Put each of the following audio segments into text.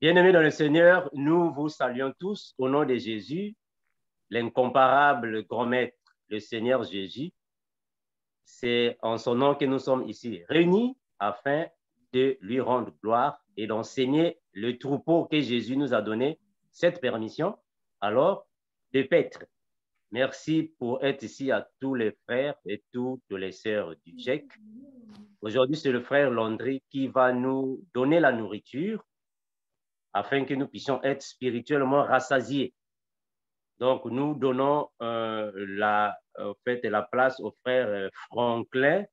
Bien-aimés dans le Seigneur, nous vous saluons tous au nom de Jésus, l'incomparable grand maître, le Seigneur Jésus. C'est en son nom que nous sommes ici réunis afin de lui rendre gloire et d'enseigner le troupeau que Jésus nous a donné cette permission. Alors, de paître. Merci pour être ici à tous les frères et toutes les sœurs du GEC. Aujourd'hui, c'est le frère Landry qui va nous donner la nourriture afin que nous puissions être spirituellement rassasiés. Donc, nous donnons la place au frère Franklin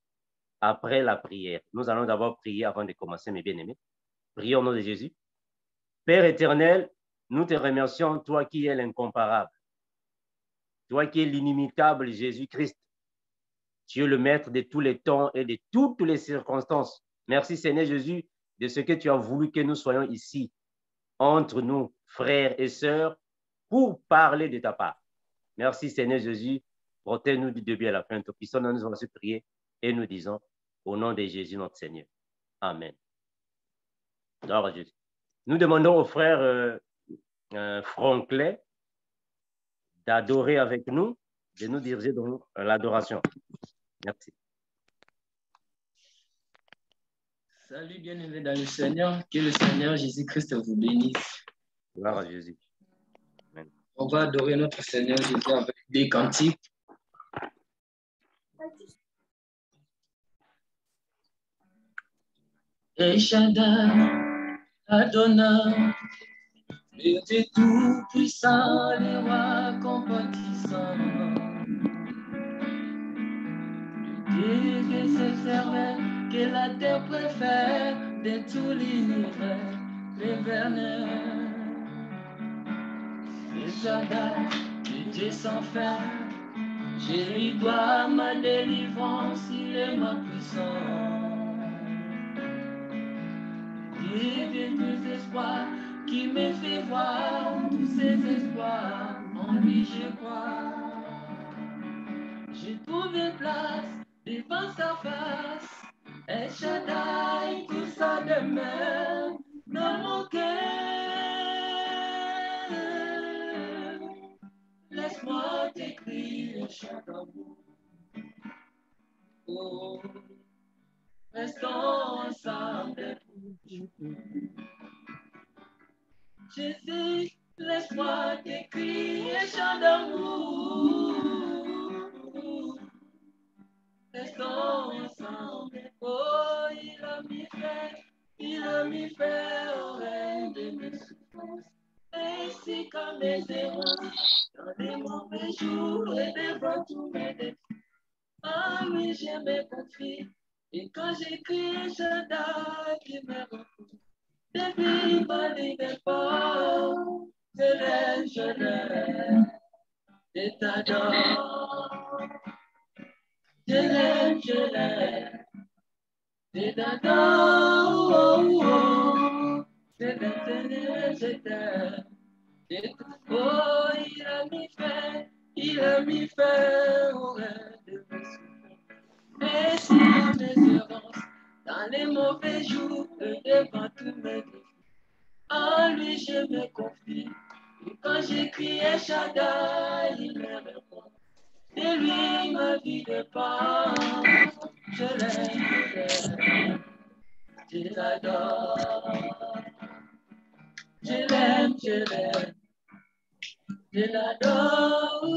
après la prière. Nous allons d'abord prier avant de commencer, mes bien-aimés. Prions au nom de Jésus. Père éternel, nous te remercions, toi qui es l'incomparable, toi qui es l'inimitable Jésus-Christ. Tu es le maître de tous les temps et de toutes les circonstances. Merci Seigneur Jésus de ce que tu as voulu que nous soyons ici, entre nous, frères et sœurs, pour parler de ta part. Merci Seigneur Jésus, protège-nous du début à la fin. Puissons nous allons se prier et nous disons au nom de Jésus notre Seigneur. Amen. Alors, Jésus. Nous demandons au frère Franklin d'adorer avec nous, de nous diriger dans l'adoration. Merci. Salut bien-aimés dans le Seigneur, que le Seigneur Jésus-Christ vous bénisse. Gloire à Jésus. Amen. On va adorer notre Seigneur Jésus avec des cantiques. El Shaddai, Adonai, Dieu tout-puissant, le roi compatissant. Dieu que s'observe, que la terre préfère de tout l'univers, l'éternel. El Shaddai, le Dieu sans fin, je lui dois ma délivrance, il est ma puissance. Dieu de tous espoirs, qui me fait voir tous ses espoirs, en lui je crois. J'ai trouvé place devant sa face, El Shaddai, tout ça demeure dans mon cœur. Laisse-moi t'écrire un chant d'amour. Oh, restons ensemble. Jésus, laisse-moi t'écrire un chant d'amour. Restons ensemble. Oh, il a mis fin au règne de mes souffrances. Ainsi comme mes errances, dans les mauvais jours et devant tous mes défis. Ah oui, je me confie. Et quand j'écris, je donne qui me rencontre. Depuis ma départ, je l'aime, et t'adore. Je l'aime, et t'adore. Je l'aime, je t'aime. Oh, il a mis fin au rêve de mes souffrances. Et si mes errances, dans les mauvais jours, et devant tous mes défis, en lui je me confie. Et quand j'écris El Shaddai, il me répond. Et lui, ma vie dépend. Je l'aime, je l'adore. Je l'aime, je l'adore.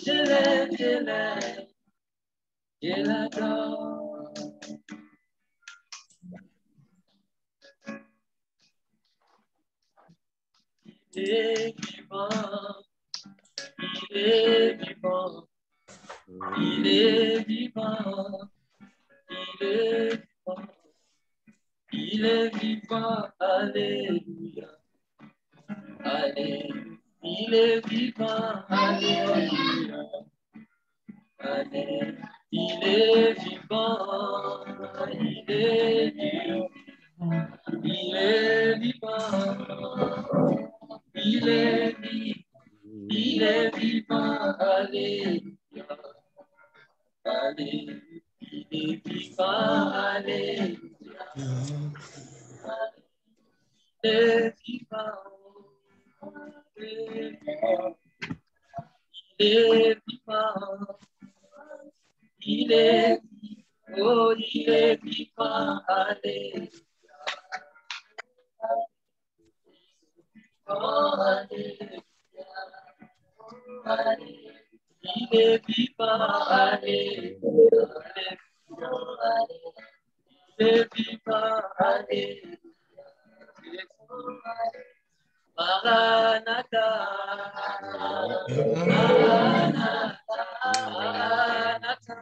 Je l'aime, je l'adore. Il est vivant, il est vivant, il est vivant, il est vivant, il est vivant, alléluia, alléluia, il est vivant, alléluia, alléluia, il est vivant, il est vivant, il est vivant. Il est vivant, alléluia, alléluia, il est vivant, alléluia. est vivant. Il est vivant. Il est vivant. Oh, il est vivant. Alléluia. Il est vivant, alléluia. Il est vivant, alléluia. Maranatha, Maranatha, Maranatha,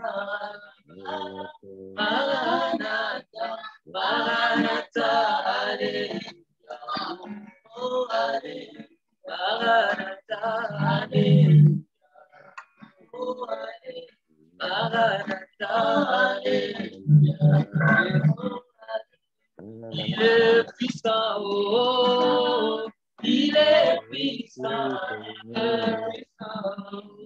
Maranatha, Maranatha, alléluia. Oh, alléluia. Maranatha, alléluia. Oh, alléluia. Maranatha, alléluia. Il est puissant, oh, il est puissant, il est puissant,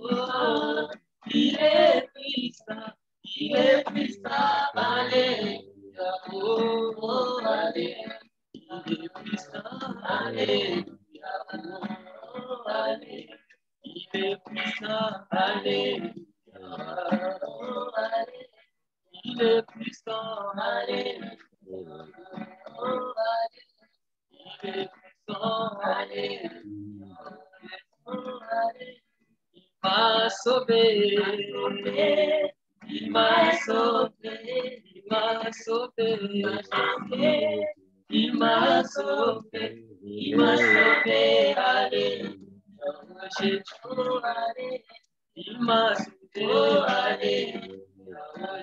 oh, il est puissant, il est puissant, alléluia, oh, alléluia, il est puissant, alléluia, oh, alléluia, il est puissant, alléluia, oh, alléluia, il est puissant, alléluia. Oh, il est puissant, alléluia. Oh, alléluia. Il m'a sauvé, il m'a sauvé, il m'a sauvé, il m'a sauvé, il m'a sauvé, alléluia. J'ai tout, alléluia. Il m'a sauvé, alléluia.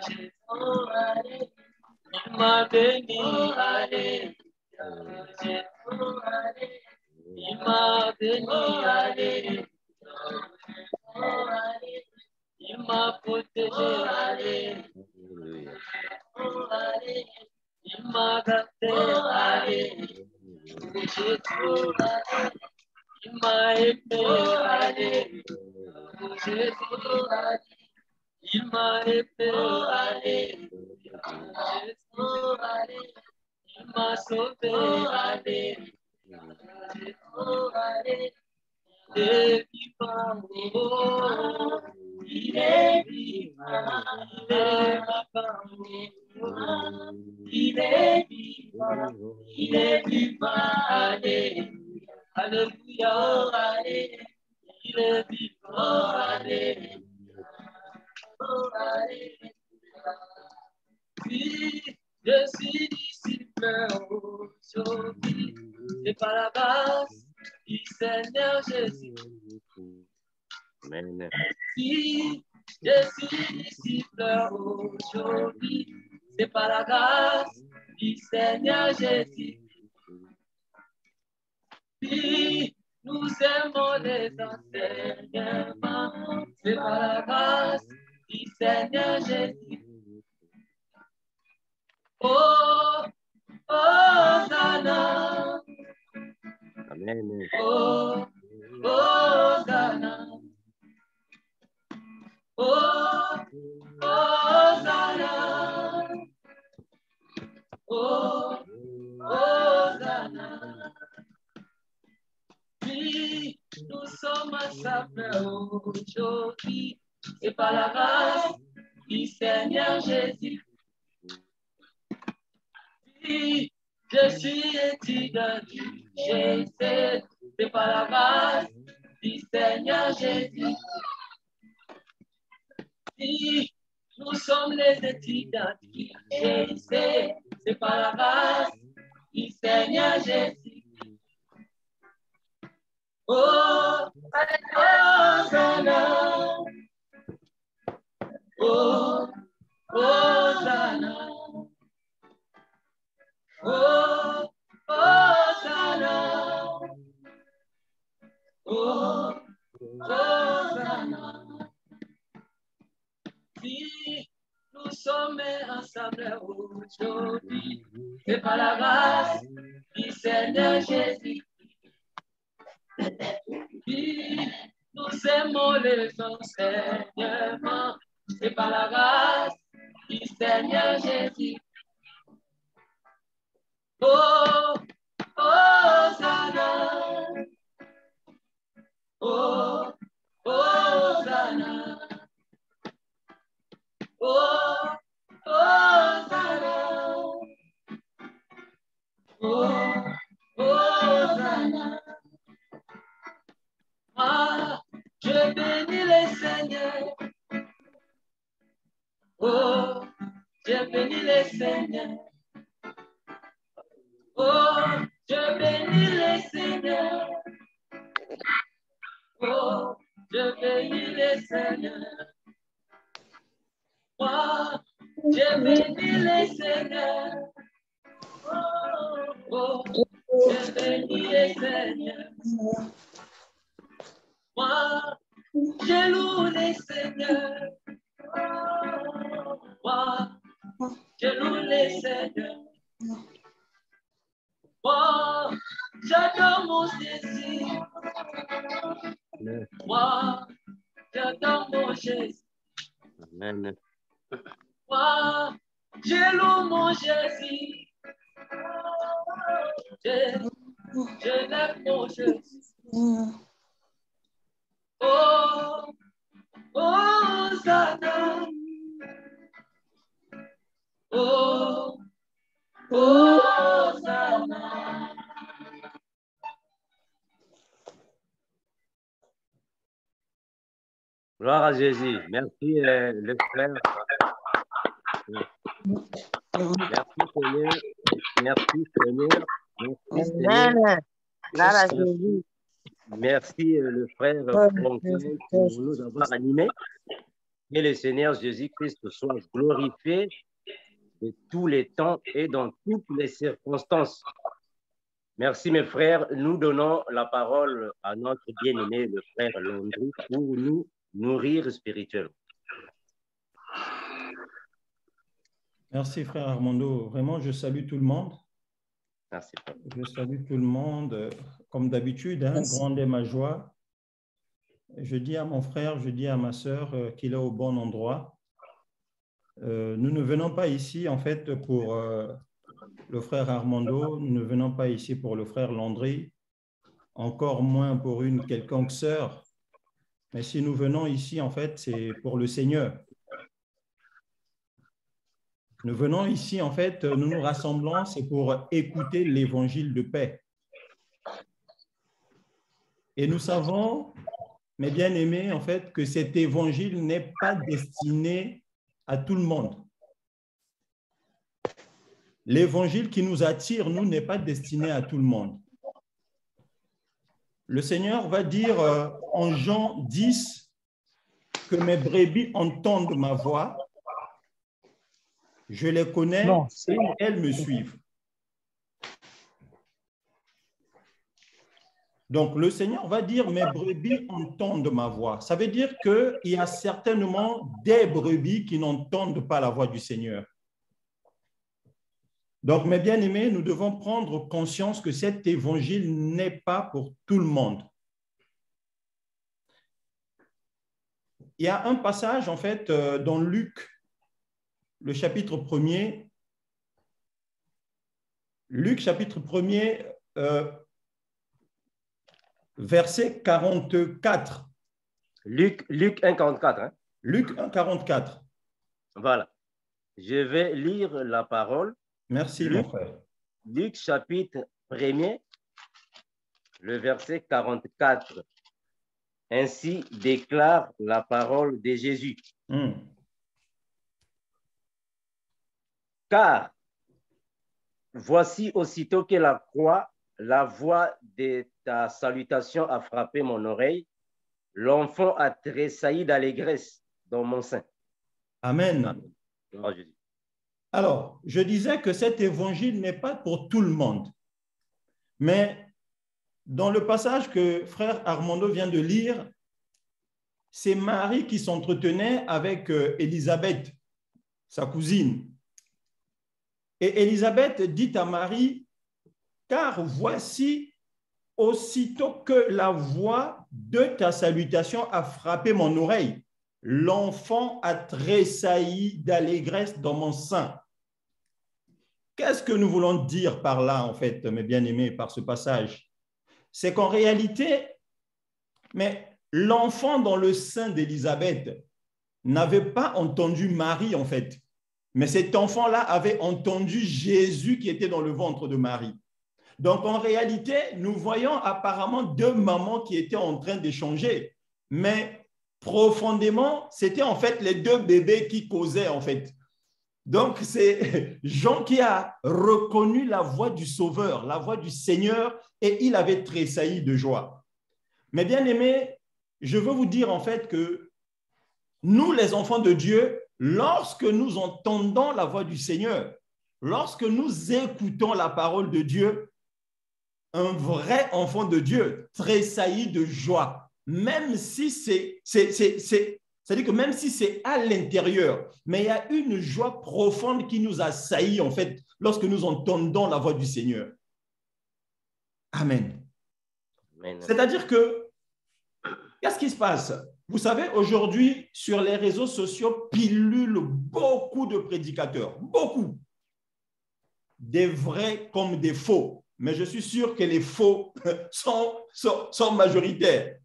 J'ai tout, alléluia. Il m'a béni, alléluia. J'ai tout, alléluia. Il m'a béni, alléluia. Il m'a protégé, alléluia. Il m'a gardé, alléluia. J'ai tout, alléluia. Il m'a aimé, alléluia. J'ai tout, alléluia. Il m'a aimé, alléluia. J'ai tout, alléluia. Il m'a sauvé, alléluia. J'ai tout, alléluia. Il est vivant, oh, il est vivant, il est vivant, il est vivant, il est vivant, alléluia, alléluia, alléluia, il est vivant, alléluia, alléluia. Oui, je suis disciple aujourd'hui, c'est par la grâce du Seigneur Jésus. Amen. Si je suis disciple aujourd'hui, c'est par la grâce du Seigneur Jésus. Si nous aimons les enseignements, c'est par la grâce du Seigneur Jésus. Oh, Hosanna. Amen. Oh, Hosanna. Oh, Hosanna. Oh, Hosanna. Oui, nous sommes ensemble aujourd'hui, c'est par la grâce du Seigneur Jésus. Oui, je suis étudiant du Jésus, c'est par la grâce du Seigneur Jésus. Oui, nous sommes les étudiants du Jésus, c'est par la grâce du Seigneur Jésus. Oh, Hosanna. Oh, Hosanna. Oh, Hosanna. Oh, Hosanna. Si nous sommes ensemble aujourd'hui, c'est par la grâce du Seigneur Jésus. Si nous aimons les enseignements, c'est par la grâce du Seigneur Jésus. Oh, Hosanna. Oh, Hosanna. Oh, Hosanna. Oh, Hosanna. Ah, je bénis le Seigneur. Oh, je bénis le Seigneur. Oh, je bénis le Seigneur. Oh, je bénis le Seigneur. Oh, je bénis le Seigneur. Oh, je bénis le Seigneur. Moi, je loue le Seigneur. Moi, je loue le Seigneur. Moi, j'adore mon Jésus. Moi, j'adore mon Jésus. Amen. Moi, je loue mon Jésus. Je lève mon Jésus. Oh, Hosanna. Oh, Hosanna. Gloire à Jésus. Merci, le frère. Merci, Seigneur. Merci, Seigneur. Merci, Seigneur. Gloire à Jésus. Merci, le frère Franklin, pour nous avoir animés. Que le Seigneur Jésus-Christ soit glorifié de tous les temps et dans toutes les circonstances. Merci, mes frères. Nous donnons la parole à notre bien-aimé, le frère Landry, pour nous nourrir spirituellement. Merci, frère Armando. Vraiment, je salue tout le monde. Merci, frère. Je salue tout le monde. Comme d'habitude, grande est ma joie. Je dis à mon frère, je dis à ma sœur qu'il est au bon endroit. Nous ne venons pas ici, en fait, pour le frère Armando. Nous ne venons pas ici pour le frère Landry, encore moins pour une quelconque sœur. Mais si nous venons ici, en fait, c'est pour le Seigneur. Nous venons ici, en fait, nous nous rassemblons, c'est pour écouter l'évangile de paix. Et nous savons, mes bien-aimés, en fait, que cet évangile n'est pas destiné à tout le monde. L'évangile qui nous attire, nous, n'est pas destiné à tout le monde. Le Seigneur va dire en Jean 10 que mes brebis entendent ma voix, je les connais et elles me suivent. Donc, le Seigneur va dire, mes brebis entendent ma voix. Ça veut dire qu'il y a certainement des brebis qui n'entendent pas la voix du Seigneur. Donc, mes bien-aimés, nous devons prendre conscience que cet évangile n'est pas pour tout le monde. Il y a un passage, en fait, dans Luc, le chapitre 1er. Luc, chapitre 1er, verset 44. Luc 1, 44. Hein? Luc 1, 44. Voilà. Je vais lire la parole. Merci, Luc, mon frère. Luc, chapitre 1er, le verset 44. Ainsi déclare la parole de Jésus. Car voici aussitôt que la croix, la voix de ta salutation a frappé mon oreille, l'enfant a tressailli d'allégresse dans mon sein. Amen. Oh, Jésus. Alors, je disais que cet évangile n'est pas pour tout le monde. Mais dans le passage que frère Armando vient de lire, c'est Marie qui s'entretenait avec Élisabeth, sa cousine. Et Élisabeth dit à Marie, car voici, aussitôt que la voix de ta salutation a frappé mon oreille, l'enfant a tressailli d'allégresse dans mon sein. Qu'est-ce que nous voulons dire par là, en fait, mes bien-aimés, par ce passage? c'est qu'en réalité, mais l'enfant dans le sein d'Élisabeth n'avait pas entendu Marie, en fait. Mais cet enfant-là avait entendu Jésus qui était dans le ventre de Marie. Donc, en réalité, nous voyons apparemment deux mamans qui étaient en train d'échanger. Mais profondément, c'était en fait les deux bébés qui causaient, en fait. Donc, c'est Jean qui a reconnu la voix du Sauveur, la voix du Seigneur, et il avait tressailli de joie. Mais bien aimés, je veux vous dire en fait que nous, les enfants de Dieu, lorsque nous entendons la voix du Seigneur, lorsque nous écoutons la parole de Dieu, un vrai enfant de Dieu tressaillit de joie, même si c'est-à-dire que même si c'est à l'intérieur, mais il y a une joie profonde qui nous assaillit en fait lorsque nous entendons la voix du Seigneur. Amen. Amen. C'est-à-dire que, qu'est-ce qui se passe? Vous savez, aujourd'hui, sur les réseaux sociaux, pilulent beaucoup de prédicateurs, beaucoup, des vrais comme des faux. Mais je suis sûr que les faux sont majoritaires.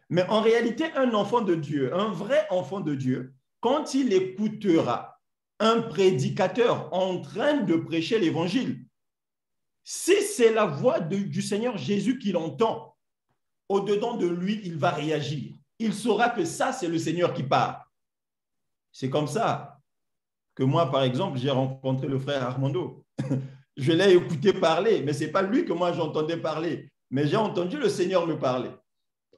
Mais en réalité, un enfant de Dieu, un vrai enfant de Dieu, quand il écoutera un prédicateur en train de prêcher l'évangile, si c'est la voix du Seigneur Jésus qu'il entend, au-dedans de lui, il va réagir. Il saura que ça, c'est le Seigneur qui parle. C'est comme ça que moi, par exemple, j'ai rencontré le frère Armando. Je l'ai écouté parler, mais ce n'est pas lui que moi j'entendais parler, mais j'ai entendu le Seigneur me parler.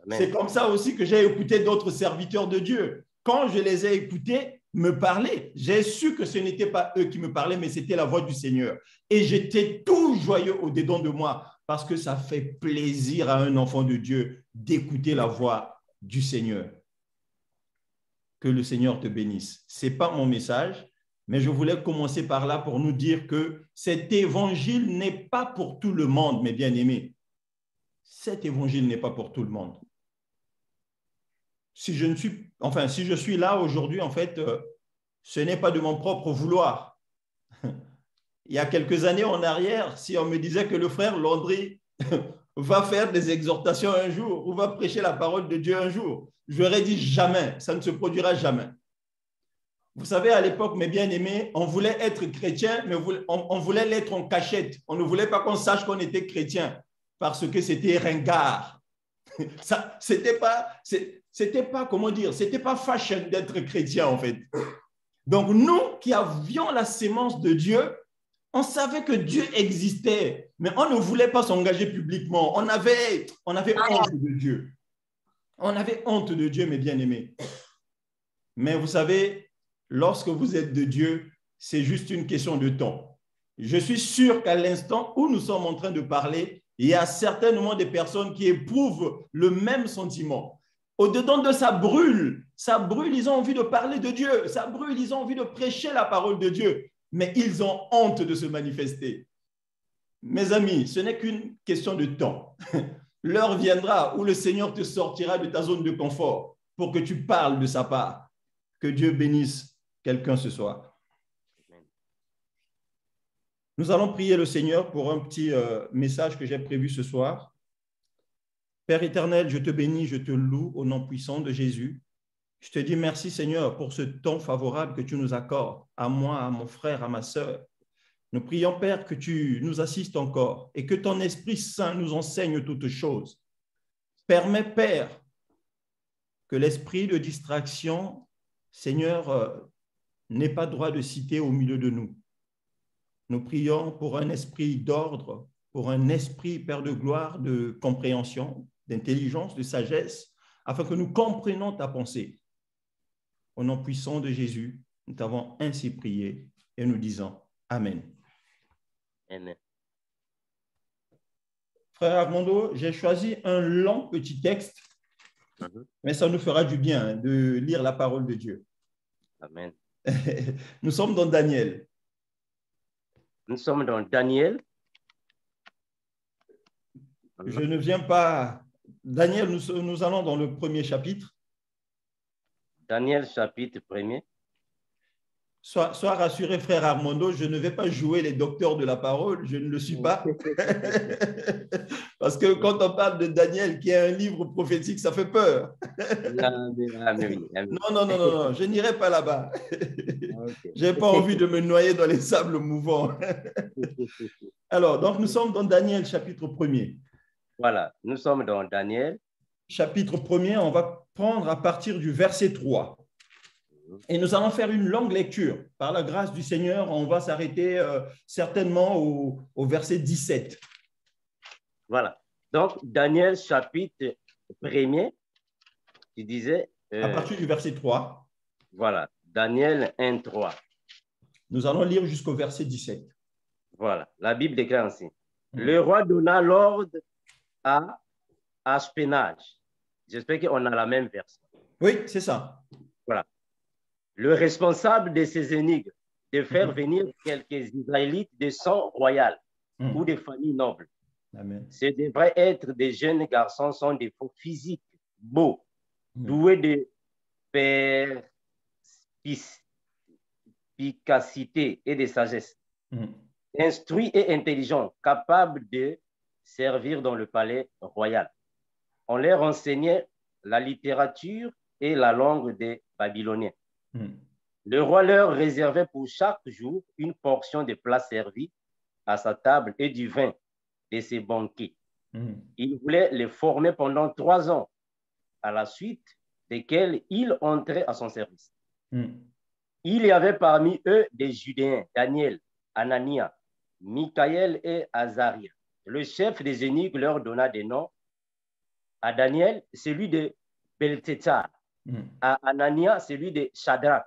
C'est comme ça aussi que j'ai écouté d'autres serviteurs de Dieu. Quand je les ai écoutés me parler, j'ai su que ce n'était pas eux qui me parlaient, mais c'était la voix du Seigneur. Et j'étais tout joyeux au-dedans de moi parce que ça fait plaisir à un enfant de Dieu d'écouter la voix du Seigneur. Que le Seigneur te bénisse. Ce n'est pas mon message, mais je voulais commencer par là pour nous dire que cet évangile n'est pas pour tout le monde, mes bien-aimés. Cet évangile n'est pas pour tout le monde. Si je suis là aujourd'hui, en fait, ce n'est pas de mon propre vouloir. Il y a quelques années en arrière, si on me disait que le frère Landry va faire des exhortations un jour ou va prêcher la parole de Dieu un jour, j'aurais dit jamais, ça ne se produira jamais. Vous savez, à l'époque, mes bien-aimés, on voulait être chrétien, mais on voulait l'être en cachette. On ne voulait pas qu'on sache qu'on était chrétien parce que c'était ringard. C'était pas, comment dire, c'était pas fashion d'être chrétien, en fait. Donc, nous qui avions la sémence de Dieu, on savait que Dieu existait, mais on ne voulait pas s'engager publiquement. On avait honte de Dieu. On avait honte de Dieu, mes bien-aimés. Mais vous savez, lorsque vous êtes de Dieu, c'est juste une question de temps. Je suis sûr qu'à l'instant où nous sommes en train de parler, il y a certainement des personnes qui éprouvent le même sentiment. Au-dedans de ça brûle, ils ont envie de parler de Dieu, ça brûle, ils ont envie de prêcher la parole de Dieu, mais ils ont honte de se manifester. Mes amis, ce n'est qu'une question de temps. L'heure viendra où le Seigneur te sortira de ta zone de confort pour que tu parles de sa part. Que Dieu bénisse quelqu'un ce soir. Nous allons prier le Seigneur pour un petit message que j'ai prévu ce soir. Père éternel, je te bénis, je te loue au nom puissant de Jésus. Je te dis merci Seigneur pour ce temps favorable que tu nous accordes, à moi, à mon frère, à ma sœur. Nous prions Père que tu nous assistes encore et que ton Esprit Saint nous enseigne toutes choses. Permets Père que l'esprit de distraction, Seigneur, n'ait pas droit de citer au milieu de nous. Nous prions pour un esprit d'ordre, pour un esprit, Père de gloire, de compréhension, d'intelligence, de sagesse, afin que nous comprenions ta pensée. Au nom puissant de Jésus, nous t'avons ainsi prié et nous disons Amen. Amen. Frère Armando, j'ai choisi un long petit texte, mais ça nous fera du bien de lire la parole de Dieu. Amen. Nous sommes dans Daniel. Nous sommes dans Daniel. Je ne viens pas... Daniel, nous allons dans le premier chapitre. Daniel, chapitre 1er. Sois rassuré, frère Armando, je ne vais pas jouer les docteurs de la parole, je ne le suis pas. Parce que quand on parle de Daniel, qui est un livre prophétique, ça fait peur. Non, je n'irai pas là-bas. Okay. Je n'ai pas envie de me noyer dans les sables mouvants. Alors, donc nous sommes dans Daniel, chapitre 1er. Voilà, nous sommes dans Daniel. Chapitre 1er, on va prendre à partir du verset 3. Et nous allons faire une longue lecture. Par la grâce du Seigneur, on va s'arrêter certainement au verset 17. Voilà. Donc, Daniel, chapitre 1er, tu disais… à partir du verset 3. Voilà. Daniel 1, 3. Nous allons lire jusqu'au verset 17. Voilà. La Bible déclare ainsi. Le roi donna l'ordre à Ashpenaz. J'espère qu'on a la même version. Oui, c'est ça. Voilà. Le responsable de ces énigmes, de faire venir quelques Israélites de sang royal ou de familles nobles. Amen. Ce devraient être des jeunes garçons sans défaut physique, beaux, doués de perspicacité et de sagesse, instruits et intelligents, capables de servir dans le palais royal. On leur enseignait la littérature et la langue des Babyloniens. Le roi leur réservait pour chaque jour une portion de plats servis à sa table et du vin de ses banquets. Il voulait les former pendant 3 ans, à la suite desquels il entrait à son service. Il y avait parmi eux des Judéens, Daniel, Anania, Michaël et Azaria. Le chef des eunuques leur donna des noms. À Daniel, celui de Belteshazzar. À Anania, celui de Shadrach.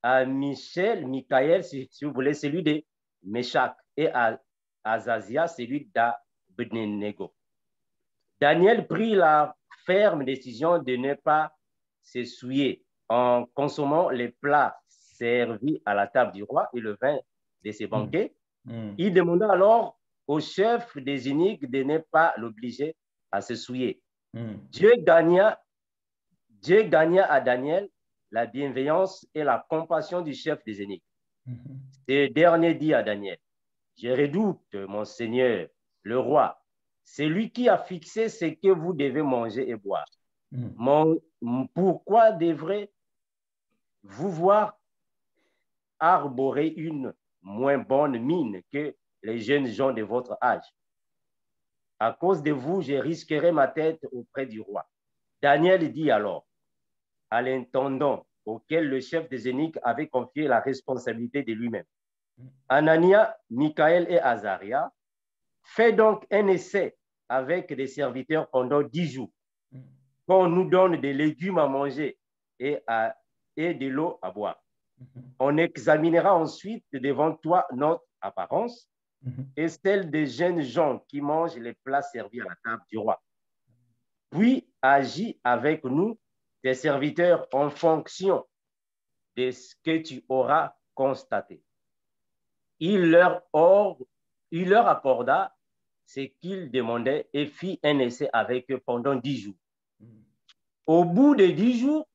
À Michaël, si vous voulez, celui de Meshach. Et à Azazia, celui d'Abednego. Daniel prit la ferme décision de ne pas se souiller en consommant les plats servis à la table du roi et le vin de ses banquets. Il demanda alors au chef des eunuques de ne pas l'obliger à se souiller. Dieu gagna à Daniel la bienveillance et la compassion du chef des eunuques. Ce dernier dit à Daniel, je redoute, mon Seigneur, le roi, c'est lui qui a fixé ce que vous devez manger et boire. Pourquoi devrais-vous voir arborer une moins bonne mine que les jeunes gens de votre âge? À cause de vous, je risquerai ma tête auprès du roi. Daniel dit alors à l'intendant auquel le chef des eunuques avait confié la responsabilité de lui-même, Anania, Michaël et Azaria, fais donc un essai avec des serviteurs pendant 10 jours, qu'on nous donne des légumes à manger et de l'eau à boire. On examinera ensuite devant toi notre apparence et celle des jeunes gens qui mangent les plats servis à la table du roi. Puis agis avec nous, tes serviteurs, en fonction de ce que tu auras constaté. Il leur accorda ce qu'ils demandaient et fit un essai avec eux pendant 10 jours. Au bout de 10 jours,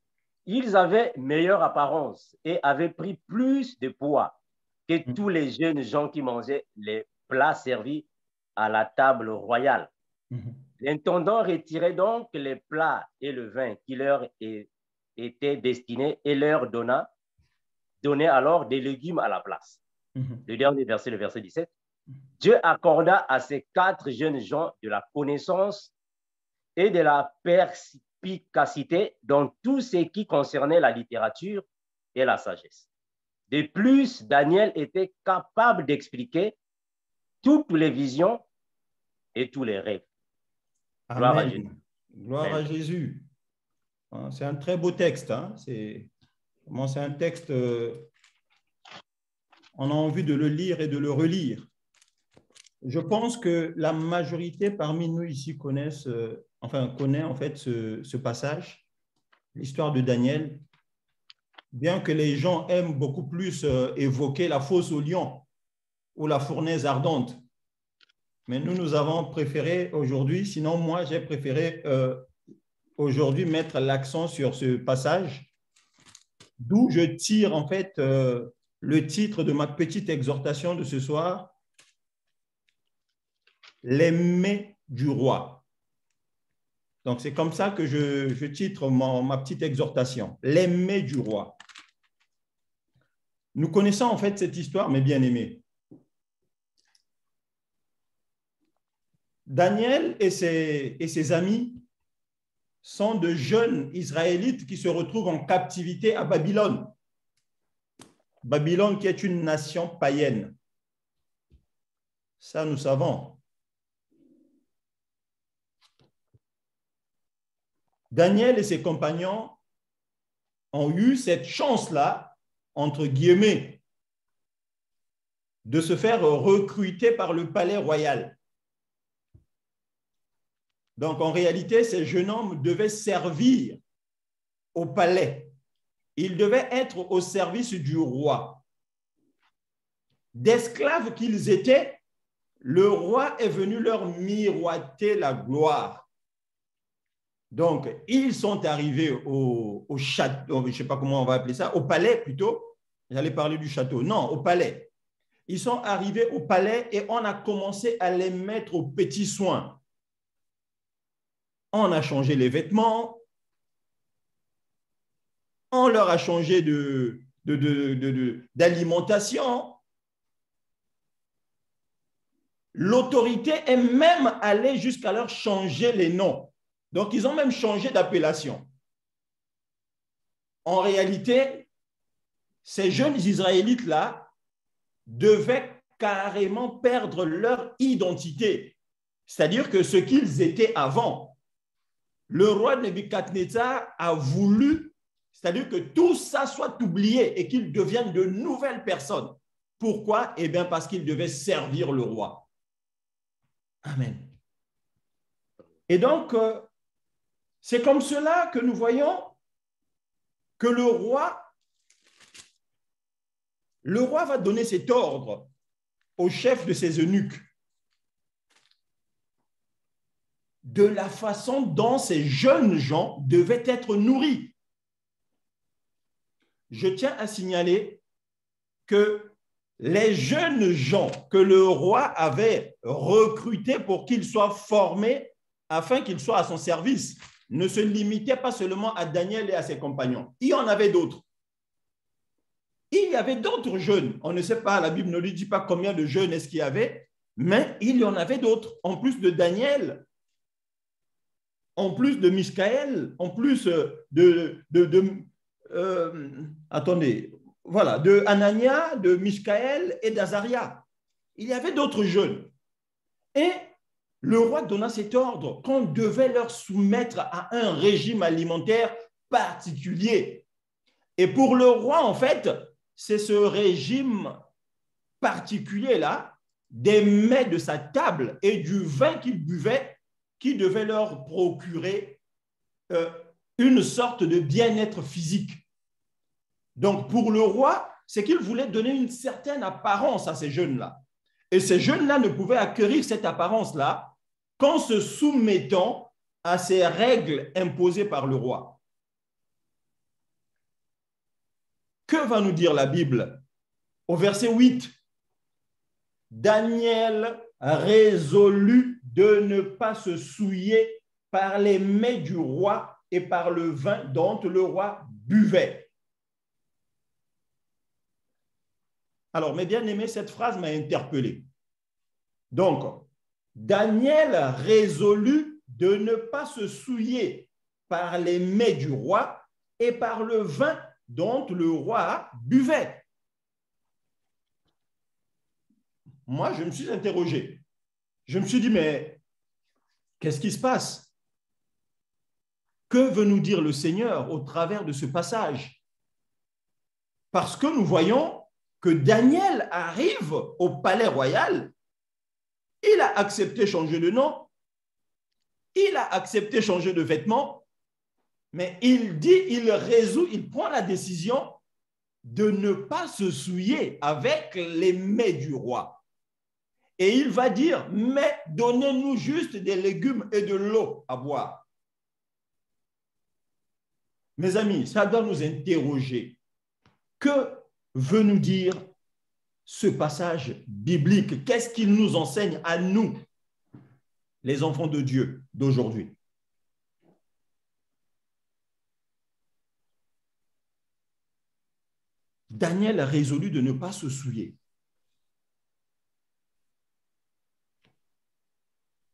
ils avaient meilleure apparence et avaient pris plus de poids que tous les jeunes gens qui mangeaient les plats servis à la table royale. L'intendant retirait donc les plats et le vin qui leur étaient destinés et leur donnait alors des légumes à la place. Le dernier verset, le verset 17. Dieu accorda à ces 4 jeunes gens de la connaissance et de la perspicacité dans tout ce qui concernait la littérature et la sagesse. De plus, Daniel était capable d'expliquer toutes les visions et tous les rêves. Gloire à Jésus. Gloire à Jésus. C'est un très beau texte. Hein? C'est un texte, on a envie de le lire et de le relire. Je pense que la majorité parmi nous ici connaît en fait ce passage, l'histoire de Daniel, bien que les gens aiment beaucoup plus évoquer la fosse au lion ou la fournaise ardente. Mais nous avons préféré aujourd'hui, sinon moi j'ai préféré aujourd'hui mettre l'accent sur ce passage d'où je tire en fait le titre de ma petite exhortation de ce soir, les mets du roi. Donc, c'est comme ça que je titre ma petite exhortation, les mets du roi. Nous connaissons en fait cette histoire, mes bien-aimés. Daniel et ses amis sont de jeunes Israélites qui se retrouvent en captivité à Babylone. Babylone qui est une nation païenne. Ça, nous savons. Daniel et ses compagnons ont eu cette chance-là, entre guillemets, de se faire recruter par le palais royal. Donc, en réalité, ces jeunes hommes devaient servir au palais. Ils devaient être au service du roi. D'esclaves qu'ils étaient, le roi est venu leur miroiter la gloire. Donc, ils sont arrivés au château, je ne sais pas comment on va appeler ça, au palais plutôt. J'allais parler du château. Non, au palais. Ils sont arrivés au palais et on a commencé à les mettre aux petits soins. On a changé les vêtements, on leur a changé d'alimentation. L'autorité est même allée jusqu'à leur changer les noms. Donc, ils ont même changé d'appellation. En réalité, ces jeunes Israélites-là devaient carrément perdre leur identité, c'est-à-dire que ce qu'ils étaient avant. Le roi Nebuchadnezzar a voulu, c'est-à-dire que tout ça soit oublié et qu'ils deviennent de nouvelles personnes. Pourquoi? Eh bien, parce qu'ils devaient servir le roi. Amen. Et donc, c'est comme cela que nous voyons que le roi va donner cet ordre au chef de ses eunuques de la façon dont ces jeunes gens devaient être nourris. Je tiens à signaler que les jeunes gens que le roi avait recrutés pour qu'ils soient formés afin qu'ils soient à son service ne se limitaient pas seulement à Daniel et à ses compagnons. Il y en avait d'autres. Il y avait d'autres jeunes. On ne sait pas, la Bible ne lui dit pas combien de jeunes est-ce qu'il y avait, mais il y en avait d'autres. En plus de Daniel, en plus de Michaël, en plus de Anania, de Michaël et d'Azaria. Il y avait d'autres jeunes. Et le roi donna cet ordre qu'on devait leur soumettre à un régime alimentaire particulier. Et pour le roi, en fait, c'est ce régime particulier-là, des mets de sa table et du vin qu'il buvait, qui devait leur procurer une sorte de bien-être physique. Donc, pour le roi, c'est qu'il voulait donner une certaine apparence à ces jeunes-là. Et ces jeunes-là ne pouvaient acquérir cette apparence-là qu'en se soumettant à ces règles imposées par le roi. Que va nous dire la Bible? Au verset 8, Daniel résolut de ne pas se souiller par les mets du roi et par le vin dont le roi buvait. Alors, mes bien-aimés, cette phrase m'a interpellé. Donc, Daniel résolut de ne pas se souiller par les mets du roi et par le vin dont le roi buvait. Moi, je me suis interrogé. Je me suis dit, mais qu'est-ce qui se passe? Que veut nous dire le Seigneur au travers de ce passage? Parce que nous voyons que Daniel arrive au palais royal, il a accepté changer de nom, il a accepté changer de vêtements, mais il dit, il prend la décision de ne pas se souiller avec les mets du roi. Et il va dire, mais donnez-nous juste des légumes et de l'eau à boire. Mes amis, ça doit nous interroger. Que veut nous dire ce passage biblique? Qu'est-ce qu'il nous enseigne à nous, les enfants de Dieu d'aujourd'hui? Daniel a résolu de ne pas se souiller.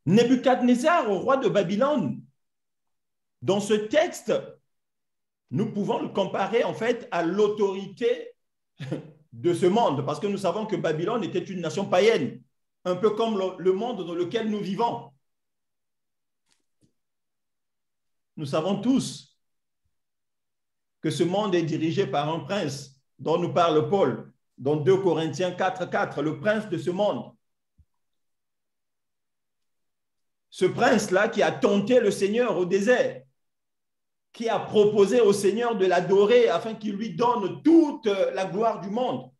Nebuchadnezzar, roi de Babylone, dans ce texte, nous pouvons le comparer en fait à l'autorité de ce monde, parce que nous savons que Babylone était une nation païenne, un peu comme le monde dans lequel nous vivons. Nous savons tous que ce monde est dirigé par un prince dont nous parle Paul dans 2 Corinthiens 4:4, le prince de ce monde. Ce prince-là qui a tenté le Seigneur au désert, qui a proposé au Seigneur de l'adorer afin qu'il lui donne toute la gloire du monde.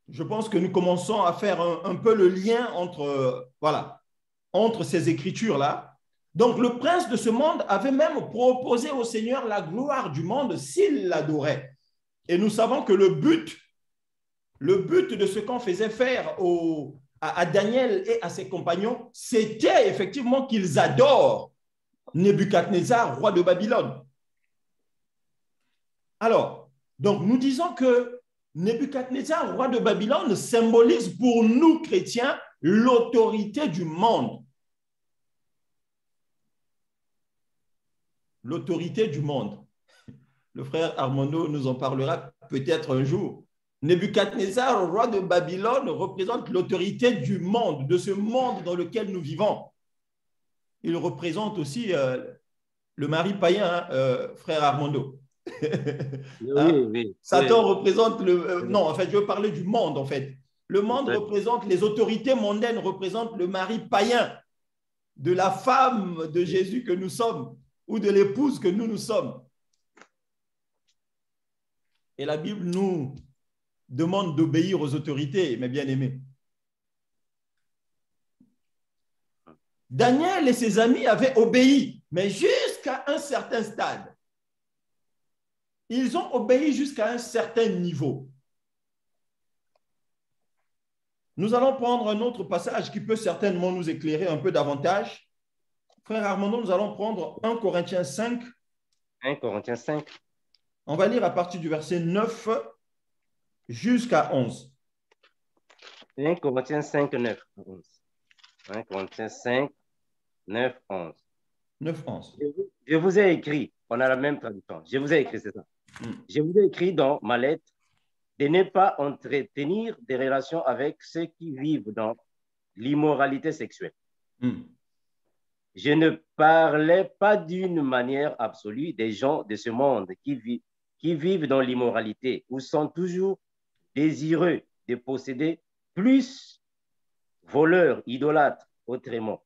Je pense que nous commençons à faire un peu le lien entre ces écritures-là. Donc, le prince de ce monde avait même proposé au Seigneur la gloire du monde s'il l'adorait. Et nous savons que le but de ce qu'on faisait faire à Daniel et à ses compagnons, c'était effectivement qu'ils adorent Nebuchadnezzar, roi de Babylone. Alors, donc nous disons que Nebuchadnezzar, roi de Babylone, symbolise pour nous chrétiens l'autorité du monde. L'autorité du monde. Le frère Armando nous en parlera peut-être un jour. Nebuchadnezzar, roi de Babylone, représente l'autorité du monde, de ce monde dans lequel nous vivons. Il représente aussi le mari païen, frère Armando. Oui. Satan représente non, en fait, je veux parler du monde, en fait. Le monde représente, les autorités mondaines représentent le mari païen de la femme de Jésus que nous sommes ou de l'épouse que nous sommes. Et la Bible nous demande d'obéir aux autorités, mes bien-aimés. Daniel et ses amis avaient obéi, mais jusqu'à un certain stade. Ils ont obéi jusqu'à un certain niveau. Nous allons prendre un autre passage qui peut certainement nous éclairer un peu davantage. Frère Armando, nous allons prendre 1 Corinthiens 5. 1 Corinthiens 5. On va lire à partir du verset 9 jusqu'à 11. 1 Corinthiens 5, 9, 11. 1 Corinthiens 5, 9, 11. 9, 11. Je vous ai écrit, on a la même traduction. Je vous ai écrit, c'est ça. Je vous ai écrit dans ma lettre de ne pas entretenir des relations avec ceux qui vivent dans l'immoralité sexuelle. Je ne parlais pas d'une manière absolue des gens de ce monde qui vivent dans l'immoralité ou sont toujours désireux de posséder plus, voleurs, idolâtres, autrement.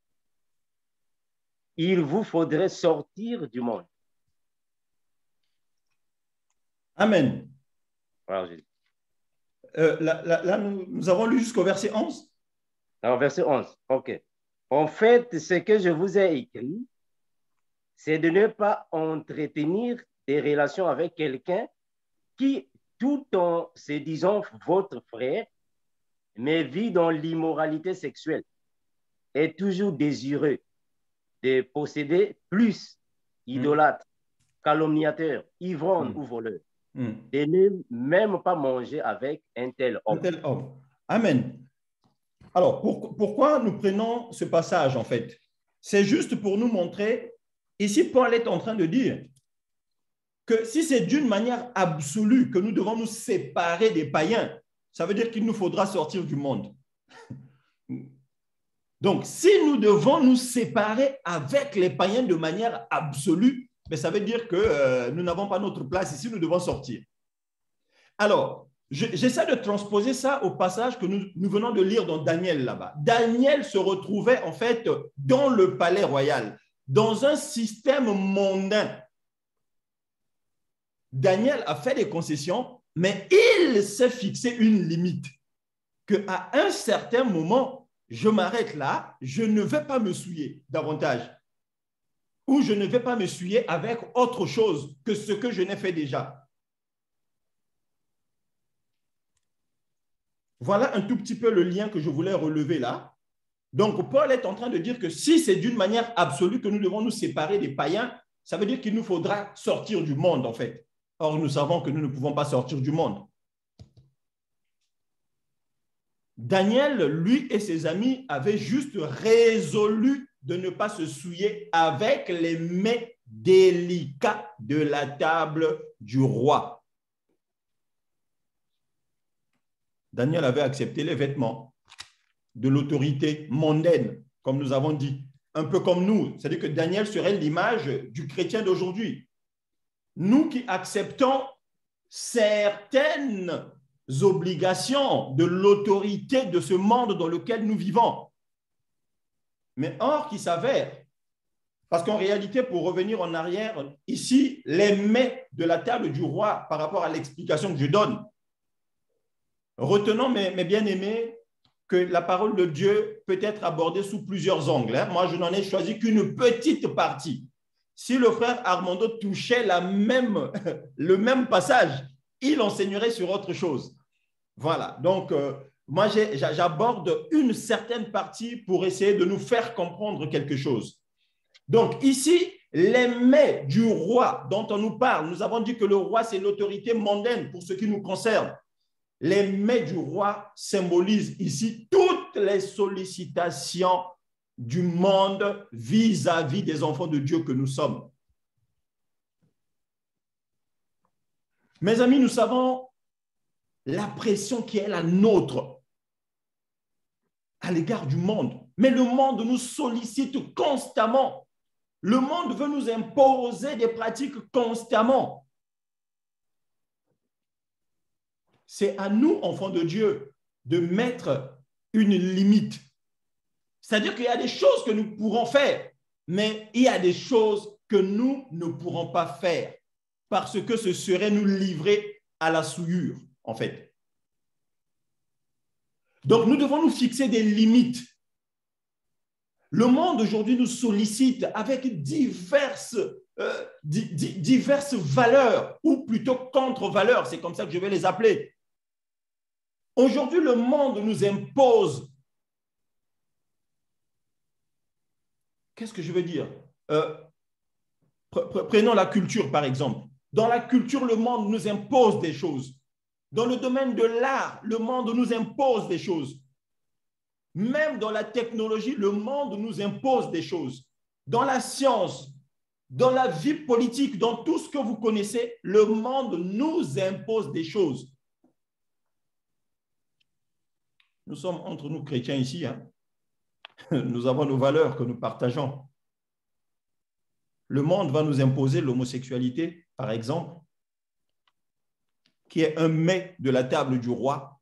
Il vous faudrait sortir du monde. Amen. Voilà, là, nous avons lu jusqu'au verset 11. Alors, verset 11, ok. En fait, ce que je vous ai écrit, c'est de ne pas entretenir des relations avec quelqu'un qui, tout en se disant votre frère, mais vit dans l'immoralité sexuelle, est toujours désireux de posséder plus, idolâtre, calomniateur, ivrogne ou voleur, de ne même pas manger avec un tel homme. Amen. Alors, pourquoi nous prenons ce passage, en fait? C'est juste pour nous montrer, ici, Paul est en train de dire que si c'est d'une manière absolue que nous devons nous séparer des païens, ça veut dire qu'il nous faudra sortir du monde. Donc, si nous devons nous séparer avec les païens de manière absolue, mais ça veut dire que nous n'avons pas notre place ici, nous devons sortir. Alors, j'essaie de transposer ça au passage que nous venons de lire dans Daniel là-bas. Daniel se retrouvait en fait dans le palais royal, dans un système mondain. Daniel a fait des concessions, mais il s'est fixé une limite, qu'à un certain moment, je m'arrête là, je ne vais pas me souiller davantage. où je ne vais pas me souiller avec autre chose que ce que je n'ai fait déjà. Voilà un tout petit peu le lien que je voulais relever là. Donc, Paul est en train de dire que si c'est d'une manière absolue que nous devons nous séparer des païens, ça veut dire qu'il nous faudra sortir du monde, en fait. Or, nous savons que nous ne pouvons pas sortir du monde. Daniel, lui et ses amis avaient juste résolu de ne pas se souiller avec les mets délicats de la table du roi. Daniel avait accepté les vêtements de l'autorité mondaine, comme nous avons dit, un peu comme nous. C'est-à-dire que Daniel serait l'image du chrétien d'aujourd'hui. Nous qui acceptons certaines obligations de l'autorité de ce monde dans lequel nous vivons. Mais or qui s'avère, parce qu'en réalité, pour revenir en arrière, ici, les mets de la table du roi par rapport à l'explication que je donne, retenons, mes bien-aimés, que la parole de Dieu peut être abordée sous plusieurs angles. Moi, je n'en ai choisi qu'une petite partie. Si le frère Armando touchait le même passage, il enseignerait sur autre chose. Voilà, donc moi, j'aborde une certaine partie pour essayer de nous faire comprendre quelque chose. Donc ici, les mets du roi dont on nous parle, nous avons dit que le roi, c'est l'autorité mondaine pour ce qui nous concerne. Les mets du roi symbolisent ici toutes les sollicitations du monde vis-à-vis des enfants de Dieu que nous sommes. Mes amis, nous savons la pression qui est la nôtre à l'égard du monde. Mais le monde nous sollicite constamment. Le monde veut nous imposer des pratiques constamment. C'est à nous, enfants de Dieu, de mettre une limite. C'est-à-dire qu'il y a des choses que nous pourrons faire, mais il y a des choses que nous ne pourrons pas faire parce que ce serait nous livrer à la souillure, en fait. Donc, nous devons nous fixer des limites. Le monde aujourd'hui nous sollicite avec diverses valeurs, ou plutôt contre-valeurs, c'est comme ça que je vais les appeler. Aujourd'hui, le monde nous impose. Qu'est-ce que je veux dire? Prenons la culture, par exemple. Dans la culture, le monde nous impose des choses. Dans le domaine de l'art, le monde nous impose des choses. Même dans la technologie, le monde nous impose des choses. Dans la science, dans la vie politique, dans tout ce que vous connaissez, le monde nous impose des choses. Nous sommes entre nous chrétiens ici, hein? Nous avons nos valeurs que nous partageons. Le monde va nous imposer l'homosexualité, par exemple, qui est un mets de la table du roi.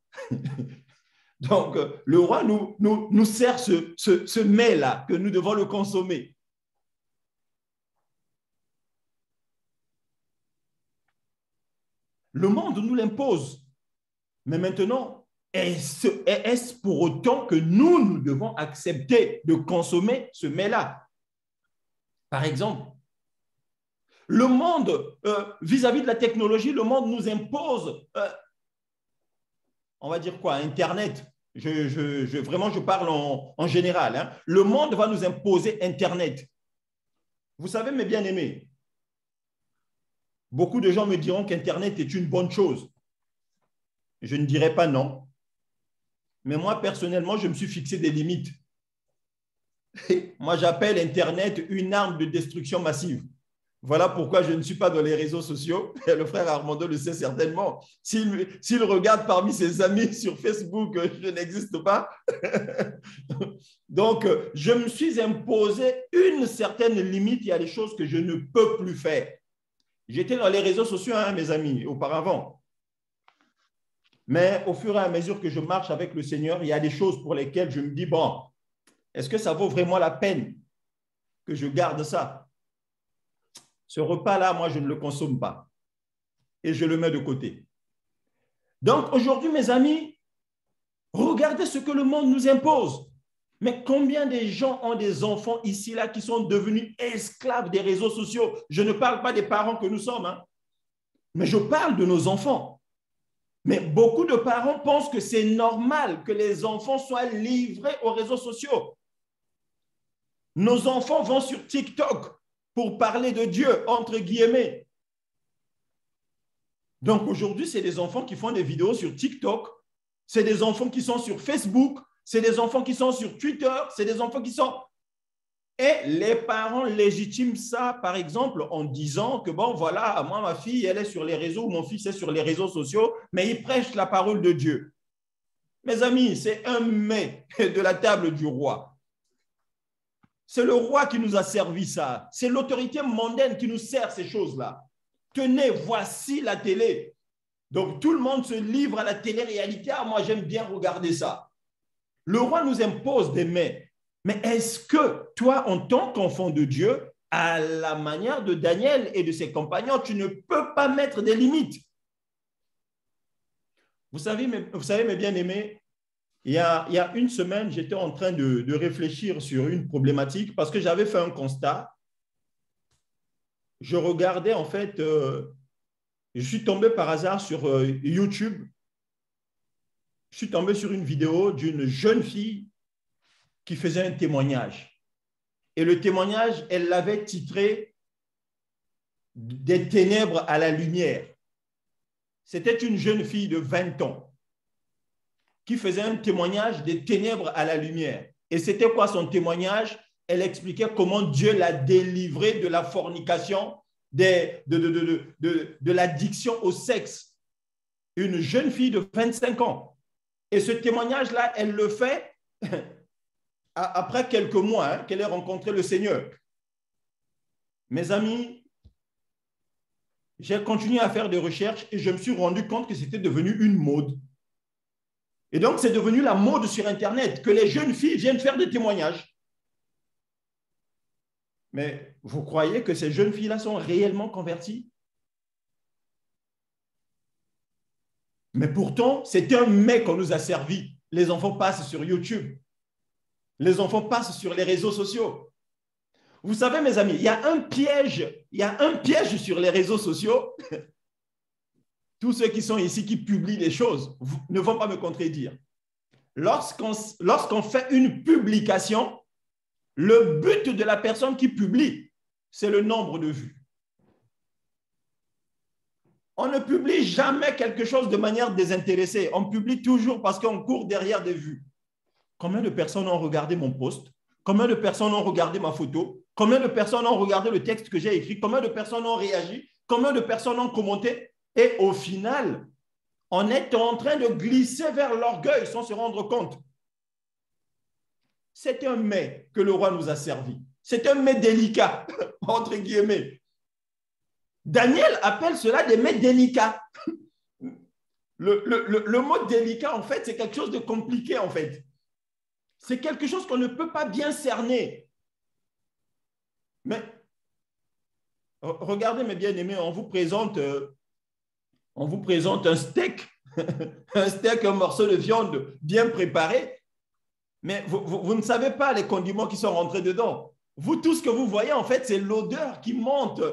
Donc, le roi nous sert ce mets-là, que nous devons le consommer. Le monde nous l'impose. Mais maintenant, est-ce pour autant que nous devons accepter de consommer ce mets-là? Par exemple, le monde, vis-à-vis de la technologie, le monde nous impose, on va dire quoi, Internet. Vraiment, je parle en général. Hein. Le monde va nous imposer Internet. Vous savez, mes bien-aimés, beaucoup de gens me diront qu'Internet est une bonne chose. Je ne dirais pas non. Mais moi, personnellement, je me suis fixé des limites. Moi, j'appelle Internet une arme de destruction massive. Voilà pourquoi je ne suis pas dans les réseaux sociaux. Le frère Armando le sait certainement. S'il regarde parmi ses amis sur Facebook, je n'existe pas. Donc, je me suis imposé une certaine limite. Il y a des choses que je ne peux plus faire. J'étais dans les réseaux sociaux, hein, mes amis, auparavant. Mais au fur et à mesure que je marche avec le Seigneur, il y a des choses pour lesquelles je me dis, bon, est-ce que ça vaut vraiment la peine que je garde ça? Ce repas-là, moi, je ne le consomme pas. Et je le mets de côté. Donc, aujourd'hui, mes amis, regardez ce que le monde nous impose. Mais combien de gens ont des enfants ici, là, qui sont devenus esclaves des réseaux sociaux? Je ne parle pas des parents que nous sommes, hein, mais je parle de nos enfants. Mais beaucoup de parents pensent que c'est normal que les enfants soient livrés aux réseaux sociaux. Nos enfants vont sur TikTok pour parler de Dieu, entre guillemets. Donc aujourd'hui, c'est des enfants qui font des vidéos sur TikTok, c'est des enfants qui sont sur Facebook, c'est des enfants qui sont sur Twitter, c'est des enfants qui sont... Et les parents légitiment ça, par exemple, en disant que, bon, voilà, moi, ma fille, elle est sur les réseaux, mon fils est sur les réseaux sociaux, mais il prêche la parole de Dieu. Mes amis, c'est un mets de la table du roi. C'est le roi qui nous a servi ça. C'est l'autorité mondaine qui nous sert ces choses-là. Tenez, voici la télé. Donc, tout le monde se livre à la télé-réalité. Ah, moi, j'aime bien regarder ça. Le roi nous impose des mets. Mais est-ce que toi, en tant qu'enfant de Dieu, à la manière de Daniel et de ses compagnons, tu ne peux pas mettre des limites? Vous savez, mes bien-aimés, il y a une semaine, j'étais en train de réfléchir sur une problématique parce que j'avais fait un constat. Je regardais, en fait, je suis tombé par hasard sur YouTube. Je suis tombé sur une vidéo d'une jeune fille qui faisait un témoignage. Et le témoignage, elle l'avait titré « Des ténèbres à la lumière ». C'était une jeune fille de 20 ans qui faisait un témoignage des ténèbres à la lumière. Et c'était quoi son témoignage? Elle expliquait comment Dieu l'a délivrée de la fornication, de l'addiction au sexe. Une jeune fille de 25 ans. Et ce témoignage-là, elle le fait après quelques mois qu'elle ait rencontré le Seigneur. Mes amis, j'ai continué à faire des recherches et je me suis rendu compte que c'était devenu une mode. Et donc, c'est devenu la mode sur Internet que les jeunes filles viennent faire des témoignages. Mais vous croyez que ces jeunes filles-là sont réellement converties? Mais pourtant, c'est un mets qu'on nous a servi. Les enfants passent sur YouTube. Les enfants passent sur les réseaux sociaux. Vous savez, mes amis, il y a un piège sur les réseaux sociaux. Tous ceux qui sont ici, qui publient des choses, ne vont pas me contredire. Lorsqu'on fait une publication, le but de la personne qui publie, c'est le nombre de vues. On ne publie jamais quelque chose de manière désintéressée. On publie toujours parce qu'on court derrière des vues. Combien de personnes ont regardé mon post? Combien de personnes ont regardé ma photo? Combien de personnes ont regardé le texte que j'ai écrit? Combien de personnes ont réagi? Combien de personnes ont commenté? Et au final, on est en train de glisser vers l'orgueil sans se rendre compte. C'est un mets que le roi nous a servi. C'est un mets délicat, entre guillemets. Daniel appelle cela des mets délicats. Le mot délicat, en fait, c'est quelque chose de compliqué, en fait. C'est quelque chose qu'on ne peut pas bien cerner. Mais regardez, mes bien-aimés, on vous présente un steak, un morceau de viande bien préparé, mais vous ne savez pas les condiments qui sont rentrés dedans. Vous, tout ce que vous voyez, en fait, c'est l'odeur qui monte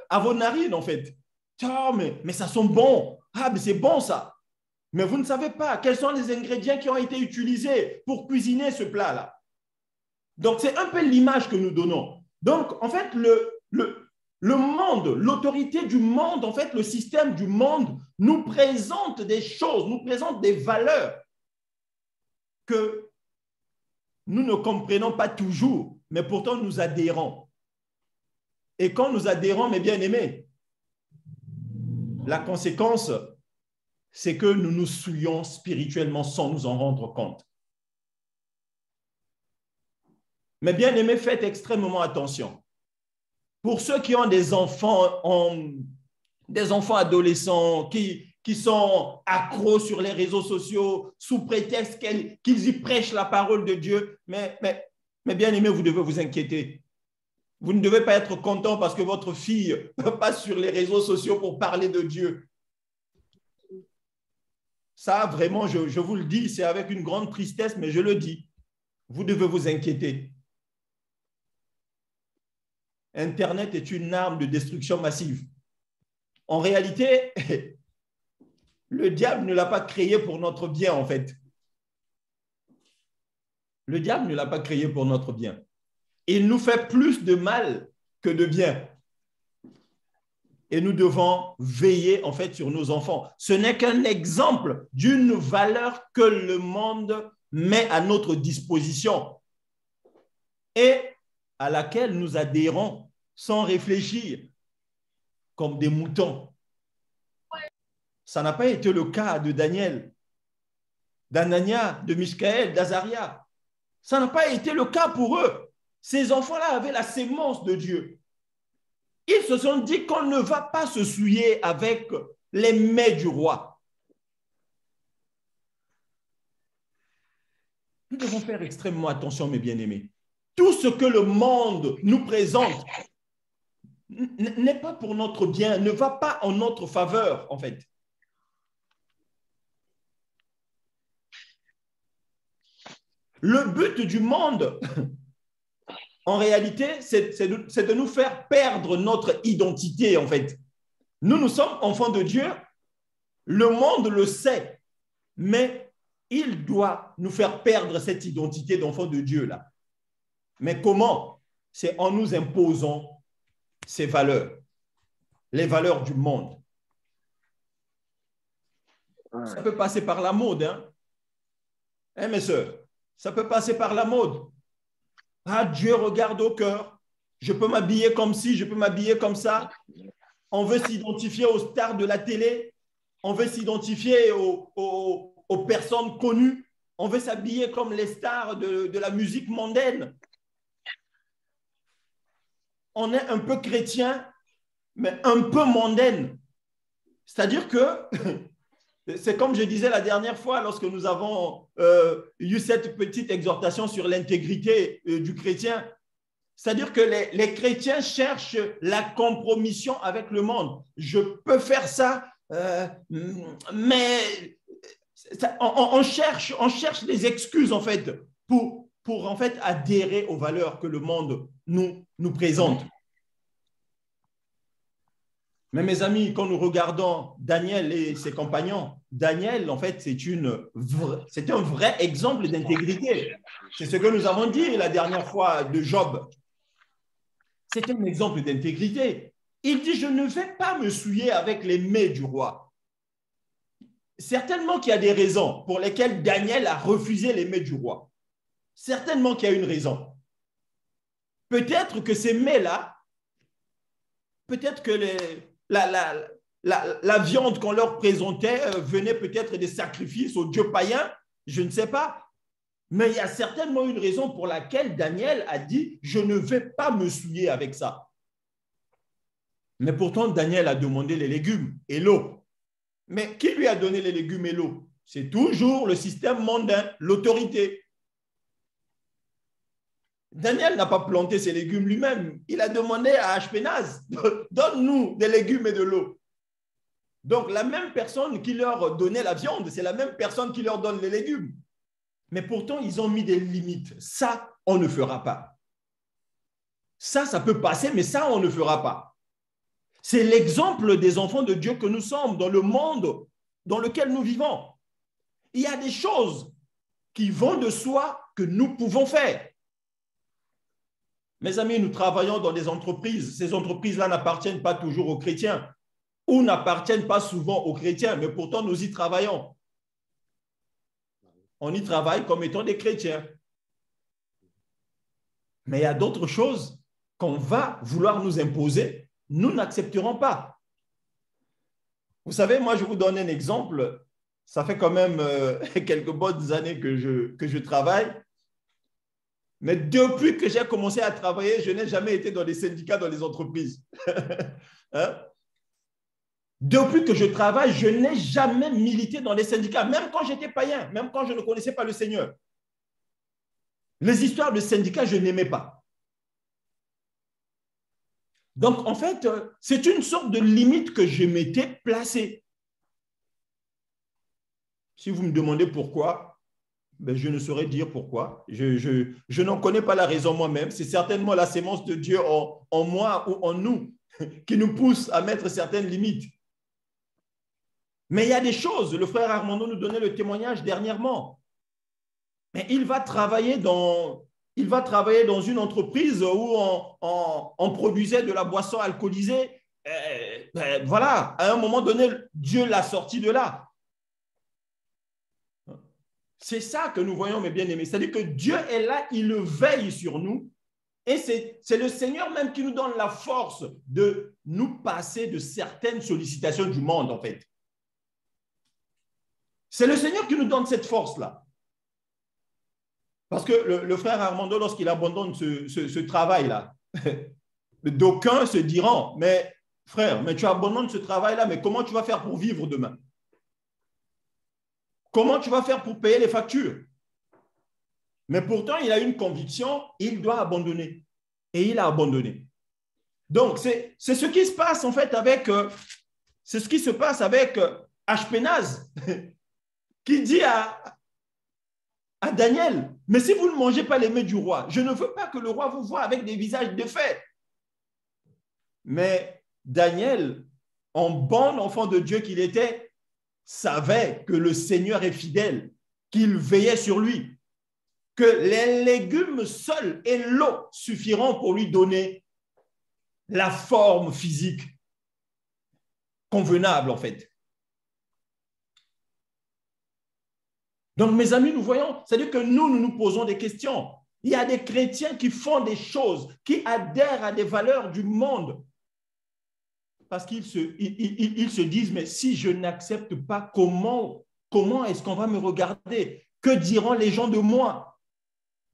à vos narines, en fait. Oh, mais ça sent bon. Ah, mais c'est bon, ça. Mais vous ne savez pas quels sont les ingrédients qui ont été utilisés pour cuisiner ce plat-là. Donc, c'est un peu l'image que nous donnons. Donc, en fait, le monde, l'autorité du monde, en fait, le système du monde nous présente des choses, nous présente des valeurs que nous ne comprenons pas toujours, mais pourtant nous adhérons. Et quand nous adhérons, mes bien-aimés, la conséquence, c'est que nous nous souillons spirituellement sans nous en rendre compte. Mes bien-aimés, faites extrêmement attention. Pour ceux qui ont des enfants adolescents qui sont accros sur les réseaux sociaux sous prétexte qu'ils y prêchent la parole de Dieu, mais bien-aimés, vous devez vous inquiéter. Vous ne devez pas être content parce que votre fille passe sur les réseaux sociaux pour parler de Dieu. Ça, vraiment, je vous le dis, c'est avec une grande tristesse, mais je le dis. vous devez vous inquiéter. Internet est une arme de destruction massive. En réalité, le diable ne l'a pas créé pour notre bien, en fait. Le diable ne l'a pas créé pour notre bien. Il nous fait plus de mal que de bien. Et nous devons veiller, en fait, sur nos enfants. Ce n'est qu'un exemple d'une valeur que le monde met à notre disposition et à laquelle nous adhérons sans réfléchir, comme des moutons. Ça n'a pas été le cas de Daniel, d'Anania, de Michaël, d'Azaria. Ça n'a pas été le cas pour eux. Ces enfants-là avaient la sémence de Dieu. Ils se sont dit qu'on ne va pas se souiller avec les mets du roi. Nous devons faire extrêmement attention, mes bien-aimés. Tout ce que le monde nous présente n'est pas pour notre bien, ne va pas en notre faveur, en fait. Le but du monde, en réalité, c'est de nous faire perdre notre identité, en fait. Nous sommes enfants de Dieu, le monde le sait, mais il doit nous faire perdre cette identité d'enfant de Dieu, là. Mais comment? C'est en nous imposant ces valeurs, les valeurs du monde. Ça peut passer par la mode, hein, mes sœurs? Ça peut passer par la mode. Ah, Dieu regarde au cœur. Je peux m'habiller comme ci, je peux m'habiller comme ça. On veut s'identifier aux stars de la télé. On veut s'identifier aux personnes connues. On veut s'habiller comme les stars de la musique mondaine. On est un peu chrétien, mais un peu mondaine. C'est-à-dire que, c'est comme je disais la dernière fois, lorsque nous avons eu cette petite exhortation sur l'intégrité du chrétien, c'est-à-dire que les chrétiens cherchent la compromission avec le monde. Je peux faire ça, mais on cherche des excuses, en fait, pour en fait adhérer aux valeurs que le monde nous présente. Mais mes amis, quand nous regardons Daniel et ses compagnons, Daniel, en fait, c'est un vrai exemple d'intégrité. C'est ce que nous avons dit la dernière fois de Job. C'est un exemple d'intégrité. Il dit, je ne vais pas me souiller avec les mets du roi. Certainement qu'il y a des raisons pour lesquelles Daniel a refusé les mets du roi. Certainement qu'il y a une raison. Peut-être que ces mets-là, peut-être que la viande qu'on leur présentait venait peut-être des sacrifices aux dieux païens, je ne sais pas. Mais il y a certainement une raison pour laquelle Daniel a dit « je ne vais pas me souiller avec ça ». Mais pourtant, Daniel a demandé les légumes et l'eau. Mais qui lui a donné les légumes et l'eau? C'est toujours le système mondain, l'autorité. Daniel n'a pas planté ses légumes lui-même. Il a demandé à Ashpenaz, donne-nous des légumes et de l'eau. Donc, la même personne qui leur donnait la viande, c'est la même personne qui leur donne les légumes. Mais pourtant, ils ont mis des limites. Ça, on ne fera pas. Ça peut passer, mais ça, on ne fera pas. C'est l'exemple des enfants de Dieu que nous sommes dans le monde dans lequel nous vivons. Il y a des choses qui vont de soi que nous pouvons faire. Mes amis, nous travaillons dans des entreprises. Ces entreprises-là n'appartiennent pas toujours aux chrétiens ou n'appartiennent pas souvent aux chrétiens, mais pourtant nous y travaillons. On y travaille comme étant des chrétiens. Mais il y a d'autres choses qu'on va vouloir nous imposer, nous n'accepterons pas. Vous savez, moi, je vous donne un exemple. Ça fait quand même quelques bonnes années que je travaille. Mais depuis que j'ai commencé à travailler, je n'ai jamais été dans les syndicats, dans les entreprises. Hein? Depuis que je travaille, je n'ai jamais milité dans les syndicats, même quand j'étais païen, même quand je ne connaissais pas le Seigneur. Les histoires de syndicats, je n'aimais pas. Donc, en fait, c'est une sorte de limite que je m'étais placée. Si vous me demandez pourquoi, Ben, je ne saurais dire pourquoi. Je n'en connais pas la raison moi-même. C'est certainement la sémence de Dieu en moi ou en nous qui nous pousse à mettre certaines limites. Mais il y a des choses. Le frère Armando nous donnait le témoignage dernièrement. Mais il va travailler dans une entreprise où on produisait de la boisson alcoolisée. Voilà, à un moment donné, Dieu l'a sorti de là. C'est ça que nous voyons, mes bien-aimés. C'est-à-dire que Dieu est là, il veille sur nous. Et c'est le Seigneur même qui nous donne la force de nous passer de certaines sollicitations du monde, en fait. C'est le Seigneur qui nous donne cette force-là. Parce que le frère Armando, lorsqu'il abandonne ce travail-là, d'aucuns se diront, mais frère, mais tu abandonnes ce travail-là, mais comment tu vas faire pour vivre demain? Comment tu vas faire pour payer les factures? Mais pourtant, il a une conviction, il doit abandonner. Et il a abandonné. Donc, c'est ce qui se passe en fait avec, c'est ce qui se passe avec Ashpenaz, qui dit à Daniel, mais si vous ne mangez pas les mets du roi, je ne veux pas que le roi vous voie avec des visages défaits. Mais Daniel, en bon enfant de Dieu qu'il était, savait que le Seigneur est fidèle, qu'il veillait sur lui, que les légumes seuls et l'eau suffiront pour lui donner la forme physique convenable, en fait. Donc, mes amis, nous voyons, c'est-à-dire que nous nous posons des questions. Il y a des chrétiens qui font des choses, qui adhèrent à des valeurs du monde, parce qu'ils se disent, mais si je n'accepte pas, comment est-ce qu'on va me regarder? Que diront les gens de moi?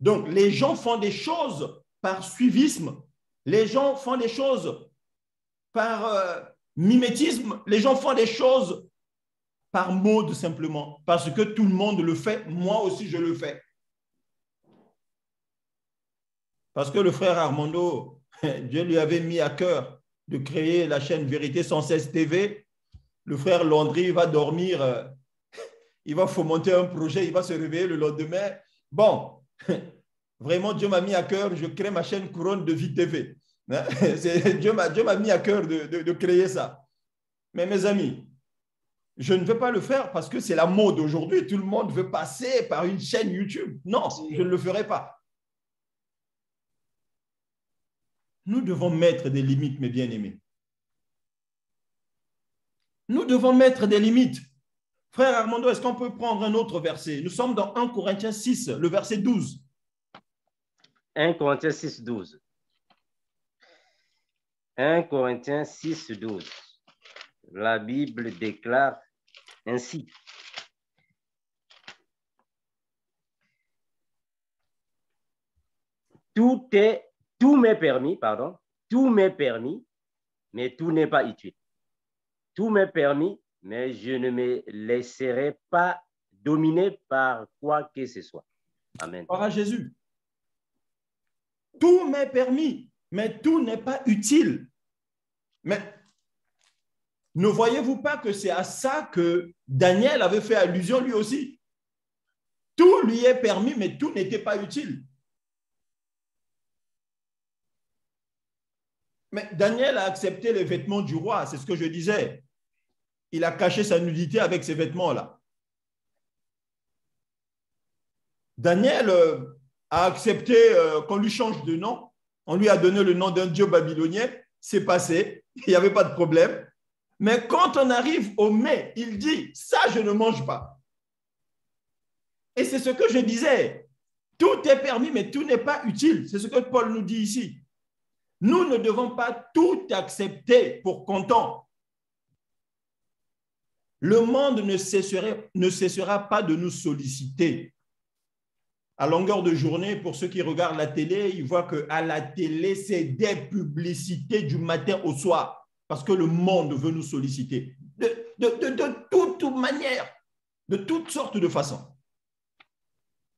Donc, les gens font des choses par suivisme, les gens font des choses par mimétisme, les gens font des choses par mode simplement, parce que tout le monde le fait, moi aussi je le fais. Parce que le frère Armando, Dieu lui avait mis à cœur de créer la chaîne Vérité 116 TV. Le frère Landry va dormir, il va fomenter un projet, il va se réveiller le lendemain. Bon, vraiment, Dieu m'a mis à cœur, je crée ma chaîne Couronne de Vie TV. Dieu m'a mis à cœur de créer ça. Mais mes amis, je ne veux pas le faire parce que c'est la mode aujourd'hui. Tout le monde veut passer par une chaîne YouTube. Non, je ne le ferai pas. Nous devons mettre des limites, mes bien-aimés. Nous devons mettre des limites. Frère Armando, est-ce qu'on peut prendre un autre verset? Nous sommes dans 1 Corinthiens 6, le verset 12. 1 Corinthiens 6, 12. 1 Corinthiens 6, 12. La Bible déclare ainsi. Tout m'est permis, mais tout n'est pas utile. Tout m'est permis, mais je ne me laisserai pas dominer par quoi que ce soit. Amen. Par Jésus. Tout m'est permis, mais tout n'est pas utile. Mais ne voyez-vous pas que c'est à ça que Daniel avait fait allusion lui aussi? Tout lui est permis, mais tout n'était pas utile. Mais Daniel a accepté les vêtements du roi, c'est ce que je disais. Il a caché sa nudité avec ces vêtements-là. Daniel a accepté qu'on lui change de nom. On lui a donné le nom d'un dieu babylonien. C'est passé, il n'y avait pas de problème. Mais quand on arrive au mets, il dit, ça, je ne mange pas. Et c'est ce que je disais. Tout est permis, mais tout n'est pas utile. C'est ce que Paul nous dit ici. Nous ne devons pas tout accepter pour content. Le monde ne cessera pas de nous solliciter. À longueur de journée, pour ceux qui regardent la télé, ils voient qu'à la télé, c'est des publicités du matin au soir, parce que le monde veut nous solliciter de toute manière, de toutes sortes de façons.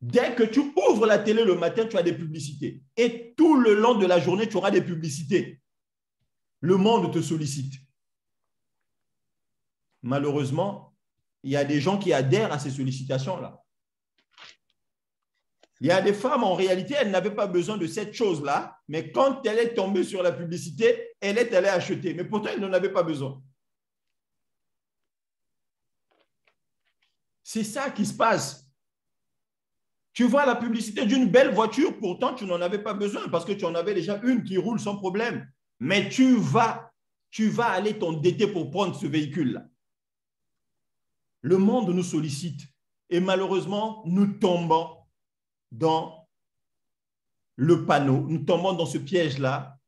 Dès que tu ouvres la télé le matin, tu as des publicités. Et tout le long de la journée, tu auras des publicités. Le monde te sollicite. Malheureusement, il y a des gens qui adhèrent à ces sollicitations-là. Il y a des femmes, en réalité, elles n'avaient pas besoin de cette chose-là, mais quand elle est tombée sur la publicité, elle est allée acheter. Mais pourtant, elle n'en avait pas besoin. C'est ça qui se passe. Tu vois la publicité d'une belle voiture, pourtant, tu n'en avais pas besoin parce que tu en avais déjà une qui roule sans problème. Mais tu vas aller t'endetter pour prendre ce véhicule-là. Le monde nous sollicite et malheureusement, nous tombons dans le panneau, nous tombons dans ce piège-là,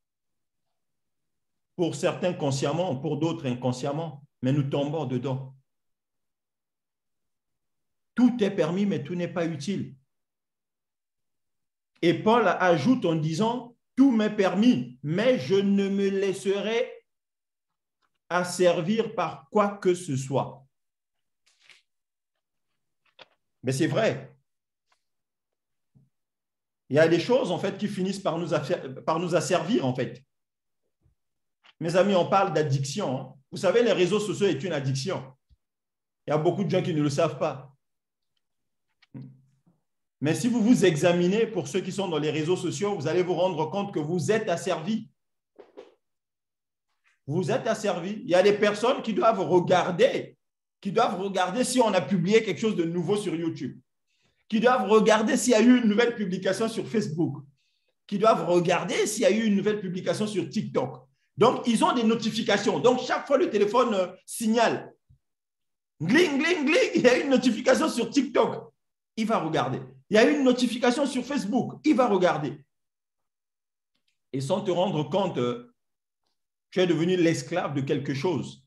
pour certains consciemment, pour d'autres inconsciemment, mais nous tombons dedans. Tout est permis, mais tout n'est pas utile. Et Paul ajoute en disant, tout m'est permis, mais je ne me laisserai asservir par quoi que ce soit. Mais c'est vrai. Il y a des choses, en fait, qui finissent par nous asservir, en fait. Mes amis, on parle d'addiction. Hein. Vous savez, les réseaux sociaux est une addiction. Il y a beaucoup de gens qui ne le savent pas. Mais si vous vous examinez, pour ceux qui sont dans les réseaux sociaux, vous allez vous rendre compte que vous êtes asservis. Vous êtes asservis. Il y a des personnes qui doivent regarder si on a publié quelque chose de nouveau sur YouTube, qui doivent regarder s'il y a eu une nouvelle publication sur Facebook, qui doivent regarder s'il y a eu une nouvelle publication sur TikTok. Donc, ils ont des notifications. Donc, chaque fois le téléphone signale, gling, gling, gling, il y a une notification sur TikTok. Il va regarder. Il y a une notification sur Facebook. Il va regarder. Et sans te rendre compte, tu es devenu l'esclave de quelque chose.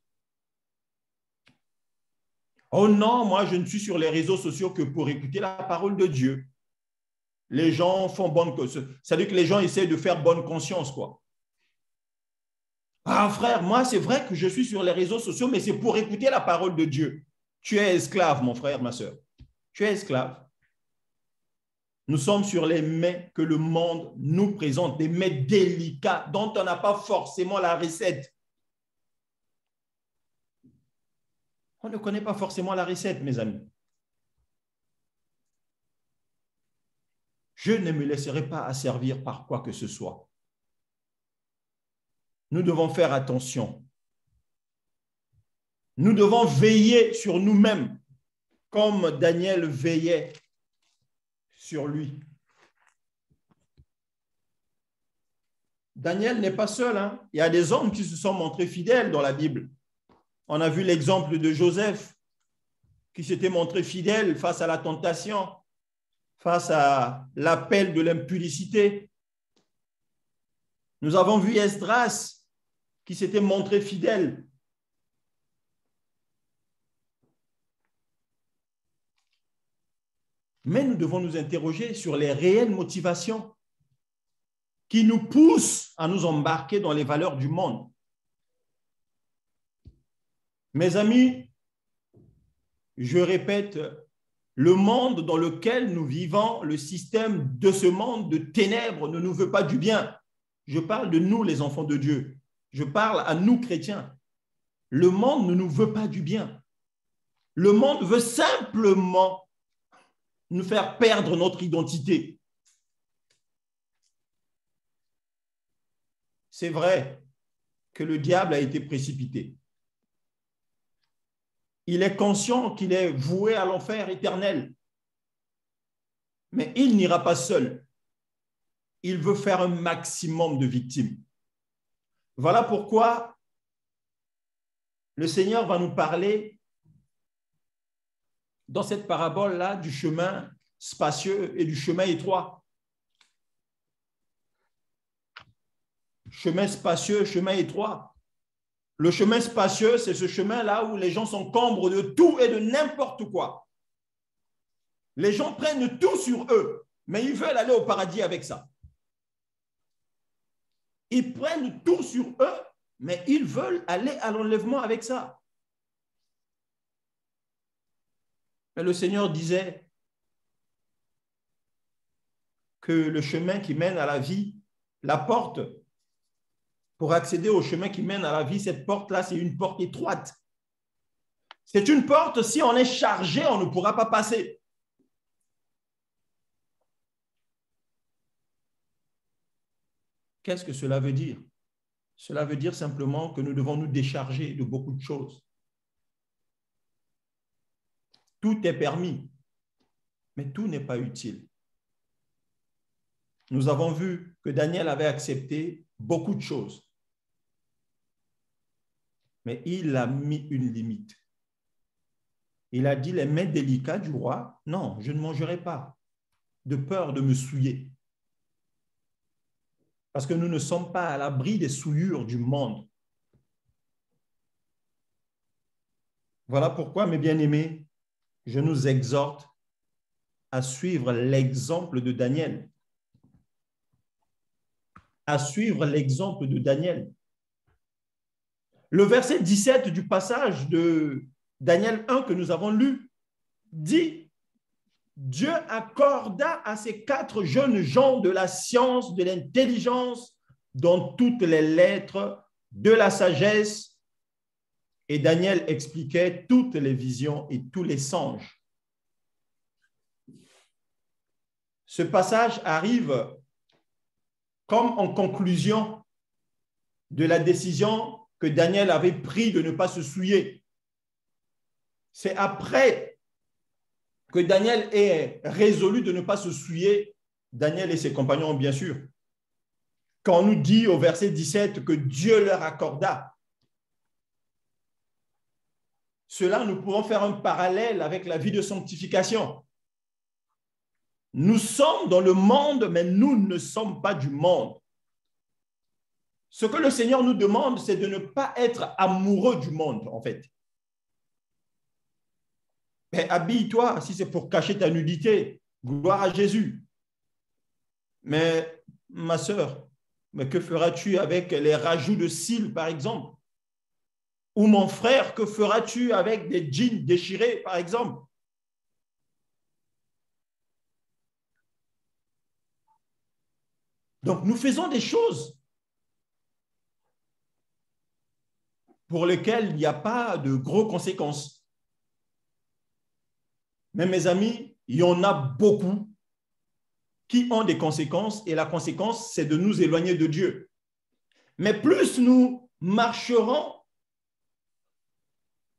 Oh non, moi, je ne suis sur les réseaux sociaux que pour écouter la parole de Dieu. Les gens font bonne conscience. C'est-à-dire que les gens essaient de faire bonne conscience, quoi. Ah, frère, moi, c'est vrai que je suis sur les réseaux sociaux, mais c'est pour écouter la parole de Dieu. Tu es esclave, mon frère, ma soeur. Tu es esclave. Nous sommes sur les mets que le monde nous présente, des mets délicats dont on n'a pas forcément la recette. On ne connaît pas forcément la recette, mes amis. Je ne me laisserai pas asservir par quoi que ce soit. Nous devons faire attention. Nous devons veiller sur nous-mêmes, comme Daniel veillait sur lui. Daniel n'est pas seul. Hein? Il y a des hommes qui se sont montrés fidèles dans la Bible. On a vu l'exemple de Joseph qui s'était montré fidèle face à la tentation, face à l'appel de l'impudicité. Nous avons vu Esdras qui s'était montré fidèle. Mais nous devons nous interroger sur les réelles motivations qui nous poussent à nous embarquer dans les valeurs du monde. Mes amis, je répète, le monde dans lequel nous vivons, le système de ce monde de ténèbres ne nous veut pas du bien. Je parle de nous, les enfants de Dieu. Je parle à nous, chrétiens. Le monde ne nous veut pas du bien. Le monde veut simplement nous faire perdre notre identité. C'est vrai que le diable a été précipité. Il est conscient qu'il est voué à l'enfer éternel. Mais il n'ira pas seul. Il veut faire un maximum de victimes. Voilà pourquoi le Seigneur va nous parler dans cette parabole-là du chemin spacieux et du chemin étroit. Chemin spacieux, chemin étroit. Le chemin spacieux, c'est ce chemin-là où les gens s'encombrent de tout et de n'importe quoi. Les gens prennent tout sur eux, mais ils veulent aller au paradis avec ça. Ils prennent tout sur eux, mais ils veulent aller à l'enlèvement avec ça. Mais le Seigneur disait que le chemin qui mène à la vie, la porte pour accéder au chemin qui mène à la vie, cette porte-là, c'est une porte étroite. C'est une porte, si on est chargé, on ne pourra pas passer. Qu'est-ce que cela veut dire? Cela veut dire simplement que nous devons nous décharger de beaucoup de choses. Tout est permis, mais tout n'est pas utile. Nous avons vu que Daniel avait accepté beaucoup de choses, mais il a mis une limite. Il a dit, les mets délicats du roi, non, je ne mangerai pas, de peur de me souiller. Parce que nous ne sommes pas à l'abri des souillures du monde. Voilà pourquoi, mes bien-aimés, je nous exhorte à suivre l'exemple de Daniel. À suivre l'exemple de Daniel. Le verset 17 du passage de Daniel 1 que nous avons lu dit: Dieu accorda à ces 4 jeunes gens de la science, de l'intelligence, dans toutes les lettres, de la sagesse. Et Daniel expliquait toutes les visions et tous les songes. Ce passage arrive comme en conclusion de la décision que Daniel avait prise de ne pas se souiller. C'est après que Daniel ait résolu de ne pas se souiller, Daniel et ses compagnons, bien sûr, quand on nous dit au verset 17 que Dieu leur accorda. Cela, nous pouvons faire un parallèle avec la vie de sanctification. Nous sommes dans le monde, mais nous ne sommes pas du monde. Ce que le Seigneur nous demande, c'est de ne pas être amoureux du monde, en fait. Mais habille-toi si c'est pour cacher ta nudité. Gloire à Jésus. Mais ma sœur, mais que feras-tu avec les rajouts de cils, par exemple? Ou mon frère, que feras-tu avec des jeans déchirés, par exemple? Donc, nous faisons des choses pour lesquelles il n'y a pas de grosses conséquences. Mais mes amis, il y en a beaucoup qui ont des conséquences et la conséquence, c'est de nous éloigner de Dieu. Mais plus nous marcherons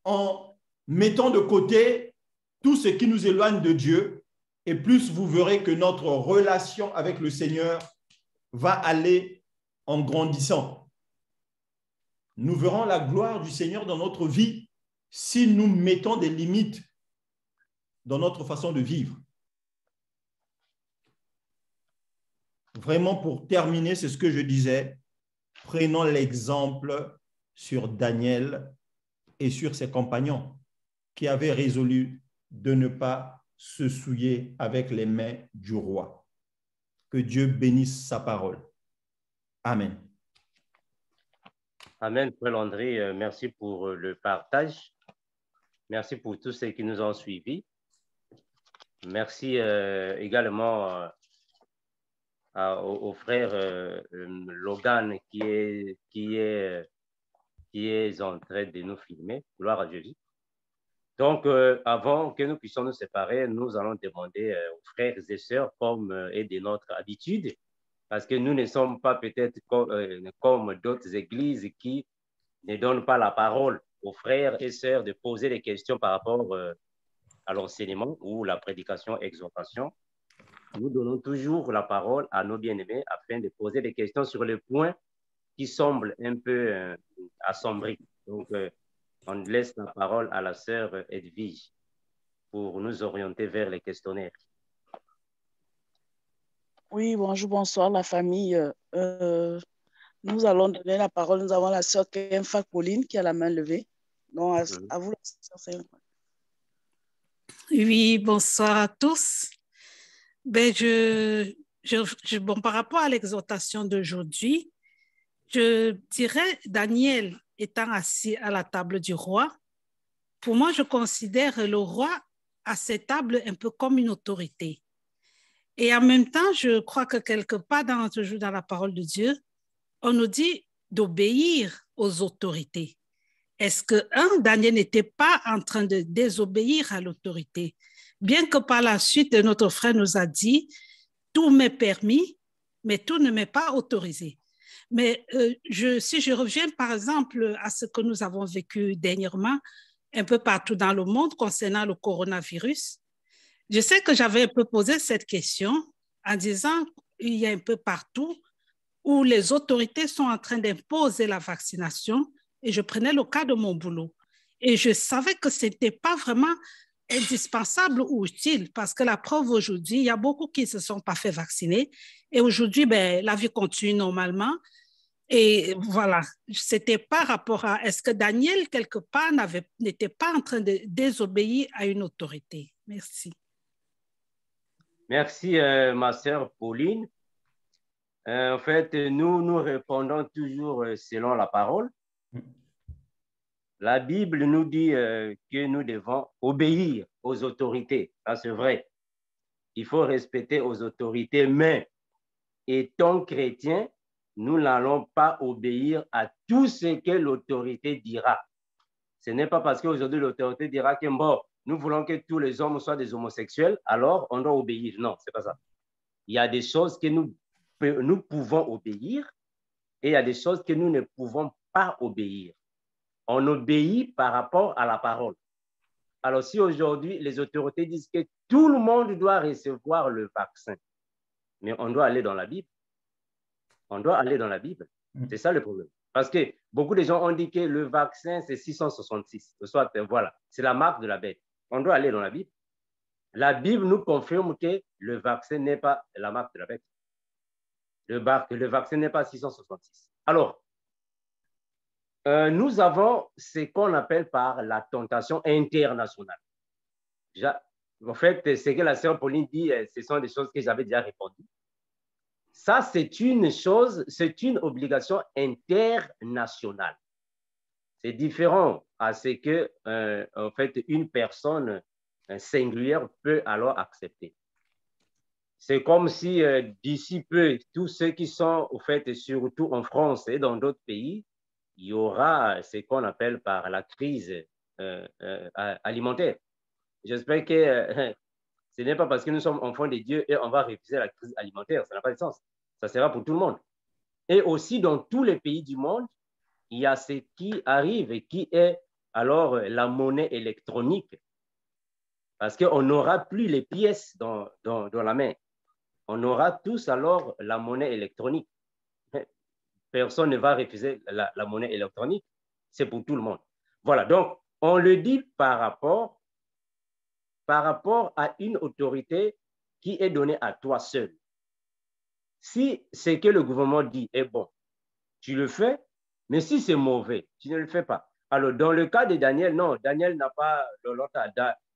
en mettant de côté tout ce qui nous éloigne de Dieu, et plus vous verrez que notre relation avec le Seigneur va aller en grandissant. Nous verrons la gloire du Seigneur dans notre vie si nous mettons des limites dans notre façon de vivre. Vraiment, pour terminer, c'est ce que je disais, prenons l'exemple sur Daniel et sur ses compagnons qui avaient résolu de ne pas se souiller avec les mains du roi. Que Dieu bénisse sa parole. Amen. Amen, Frère Landry. Merci pour le partage. Merci pour tous ceux qui nous ont suivis. Merci également au frère Logan qui est en train de nous filmer. Gloire à Jésus. Donc, avant que nous puissions nous séparer, nous allons demander aux frères et sœurs, comme est de notre habitude, parce que nous ne sommes pas peut-être comme d'autres églises qui ne donnent pas la parole aux frères et sœurs de poser des questions par rapport à l'enseignement ou la prédication, exhortation. Nous donnons toujours la parole à nos bien-aimés afin de poser des questions sur les points qui semblent un peu assombris. Donc, on laisse la parole à la sœur Edwige pour nous orienter vers les questionnaires. Oui, bonjour, bonsoir la famille. Nous allons donner la parole. Nous avons la sœur Kemfa Pauline qui a la main levée. Donc, à vous, la sœur. Oui, bonsoir à tous. Ben, bon, par rapport à l'exhortation d'aujourd'hui, je dirais, Daniel étant assis à la table du roi, pour moi, je considère le roi à cette table un peu comme une autorité. Et en même temps, je crois que quelque part toujours dans la parole de Dieu, on nous dit d'obéir aux autorités. Est-ce que, Daniel n'était pas en train de désobéir à l'autorité? Bien que par la suite, notre frère nous a dit, tout m'est permis, mais tout ne m'est pas autorisé. Mais si je reviens par exemple à ce que nous avons vécu dernièrement, un peu partout dans le monde concernant le coronavirus, je sais que j'avais un peu posé cette question en disant qu'il y a un peu partout où les autorités sont en train d'imposer la vaccination et je prenais le cas de mon boulot. Et je savais que ce n'était pas vraiment indispensable ou utile parce que la preuve aujourd'hui, il y a beaucoup qui ne se sont pas fait vacciner et aujourd'hui, ben, la vie continue normalement. Et voilà, c'était par rapport à est-ce que Daniel, quelque part, n'était pas en train de désobéir à une autorité. Merci. Merci, ma sœur Pauline. En fait, nous répondons toujours selon la parole. La Bible nous dit que nous devons obéir aux autorités. Ça, c'est vrai. Il faut respecter aux autorités, mais étant chrétiens, nous n'allons pas obéir à tout ce que l'autorité dira. Ce n'est pas parce qu'aujourd'hui l'autorité dira que bon, nous voulons que tous les hommes soient des homosexuels, alors on doit obéir. Non, ce n'est pas ça. Il y a des choses que nous pouvons obéir et il y a des choses que nous ne pouvons pas obéir. On obéit par rapport à la parole. Alors si aujourd'hui les autorités disent que tout le monde doit recevoir le vaccin, mais on doit aller dans la Bible. On doit aller dans la Bible. C'est ça le problème. Parce que beaucoup de gens ont dit que le vaccin, c'est 666. Soit, voilà, c'est la marque de la bête. On doit aller dans la Bible. La Bible nous confirme que le vaccin n'est pas la marque de la bête. Le vaccin n'est pas 666. Alors, nous avons ce qu'on appelle par la tentation internationale. En fait, ce que la sœur Pauline dit, ce sont des choses que j'avais déjà répondu. Ça, c'est une chose, c'est une obligation internationale. C'est différent à ce que, en fait, une personne singulière peut alors accepter. C'est comme si d'ici peu, tous ceux qui sont, au fait, surtout en France et dans d'autres pays, il y aura ce qu'on appelle par la crise alimentaire. J'espère que ce n'est pas parce que nous sommes enfants de Dieu et on va refuser la crise alimentaire. Ça n'a pas de sens. Ça sera pour tout le monde. Et aussi, dans tous les pays du monde, il y a ce qui arrive et qui est alors la monnaie électronique. Parce qu'on n'aura plus les pièces dans la main. On aura tous alors la monnaie électronique. Personne ne va refuser la monnaie électronique. C'est pour tout le monde. Voilà, donc on le dit par rapport à une autorité qui est donnée à toi seul. Si ce que le gouvernement dit est bon, tu le fais, mais si c'est mauvais, tu ne le fais pas. Alors, dans le cas de Daniel, non, Daniel n'a pas,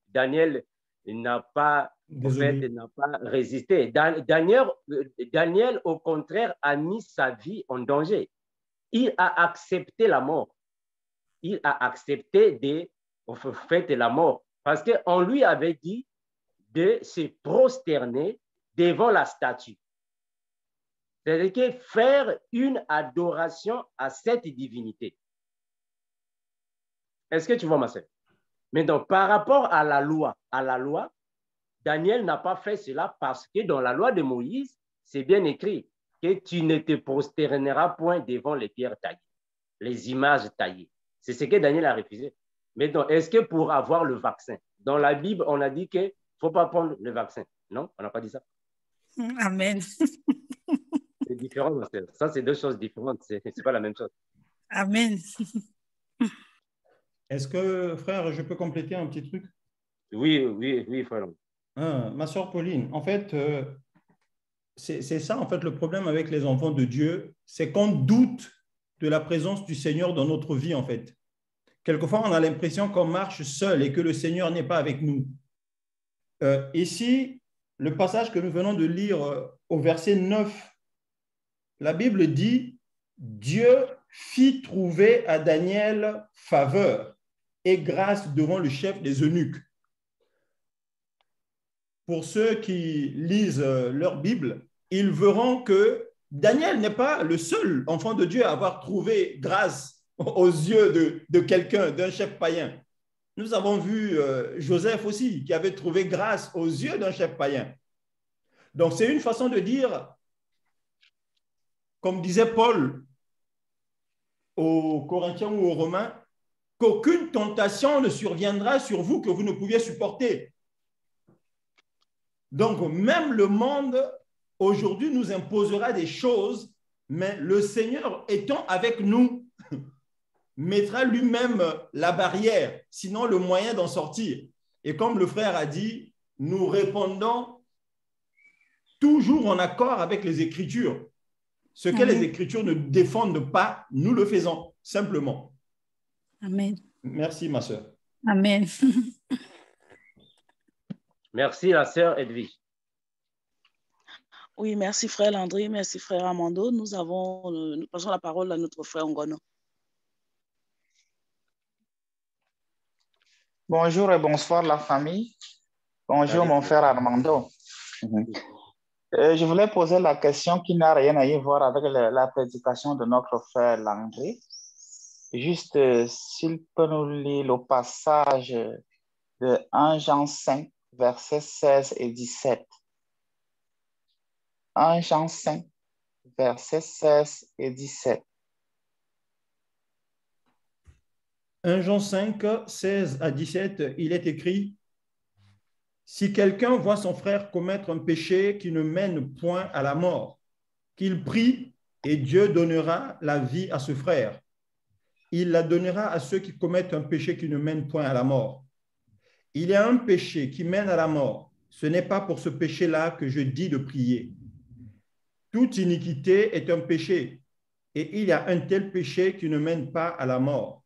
Daniel n'a pas, en fait, n'a pas résisté. Daniel, au contraire, a mis sa vie en danger. Il a accepté la mort. Il a accepté la mort parce qu'on lui avait dit de se prosterner devant la statue. C'est-à-dire que faire une adoration à cette divinité. Est-ce que tu vois, ma sœur? Mais donc, par rapport à la loi, Daniel n'a pas fait cela parce que dans la loi de Moïse, c'est bien écrit que tu ne te prosterneras point devant les pierres taillées, les images taillées. C'est ce que Daniel a refusé. Mais donc, est-ce que pour avoir le vaccin, dans la Bible, on a dit qu'il ne faut pas prendre le vaccin? Non, on n'a pas dit ça. Amen. C'est différent, ma sœur. Ça, c'est deux choses différentes. Ce n'est pas la même chose. Amen. Est-ce que, frère, je peux compléter un petit truc? Oui, frère. Ma soeur Pauline, en fait, c'est ça, en fait, le problème avec les enfants de Dieu, c'est qu'on doute de la présence du Seigneur dans notre vie, en fait. Quelquefois, on a l'impression qu'on marche seul et que le Seigneur n'est pas avec nous. Ici, le passage que nous venons de lire au verset 9, la Bible dit « Dieu fit trouver à Daniel faveur et grâce devant le chef des eunuques. » Pour ceux qui lisent leur Bible, ils verront que Daniel n'est pas le seul enfant de Dieu à avoir trouvé grâce aux yeux de quelqu'un, d'un chef païen. Nous avons vu Joseph aussi, qui avait trouvé grâce aux yeux d'un chef païen. Donc, c'est une façon de dire, comme disait Paul aux Corinthiens ou aux Romains, qu'aucune tentation ne surviendra sur vous que vous ne pouviez supporter. Donc, même le monde, aujourd'hui, nous imposera des choses, mais le Seigneur étant avec nous, mettra lui-même la barrière, sinon le moyen d'en sortir. Et comme le frère a dit, nous répondons toujours en accord avec les Écritures. Ce que les Écritures ne défendent pas, nous le faisons, simplement. Amen. Merci, ma sœur. Amen. Merci, la sœur Edwige. Oui, merci frère Landry, merci frère Armando. Nous passons la parole à notre frère Ngono. Bonjour et bonsoir la famille. Bonjour mon frère Armando. Je voulais poser la question qui n'a rien à y voir avec la prédication de notre frère Landry. Juste s'il peut nous lire le passage de 1 Jean 5, versets 16 et 17. 1 Jean 5, versets 16 et 17. 1 Jean 5, 16 à 17, il est écrit: si quelqu'un voit son frère commettre un péché qui ne mène point à la mort, qu'il prie et Dieu donnera la vie à ce frère. Il la donnera à ceux qui commettent un péché qui ne mène point à la mort. Il y a un péché qui mène à la mort. Ce n'est pas pour ce péché-là que je dis de prier. Toute iniquité est un péché, et il y a un tel péché qui ne mène pas à la mort.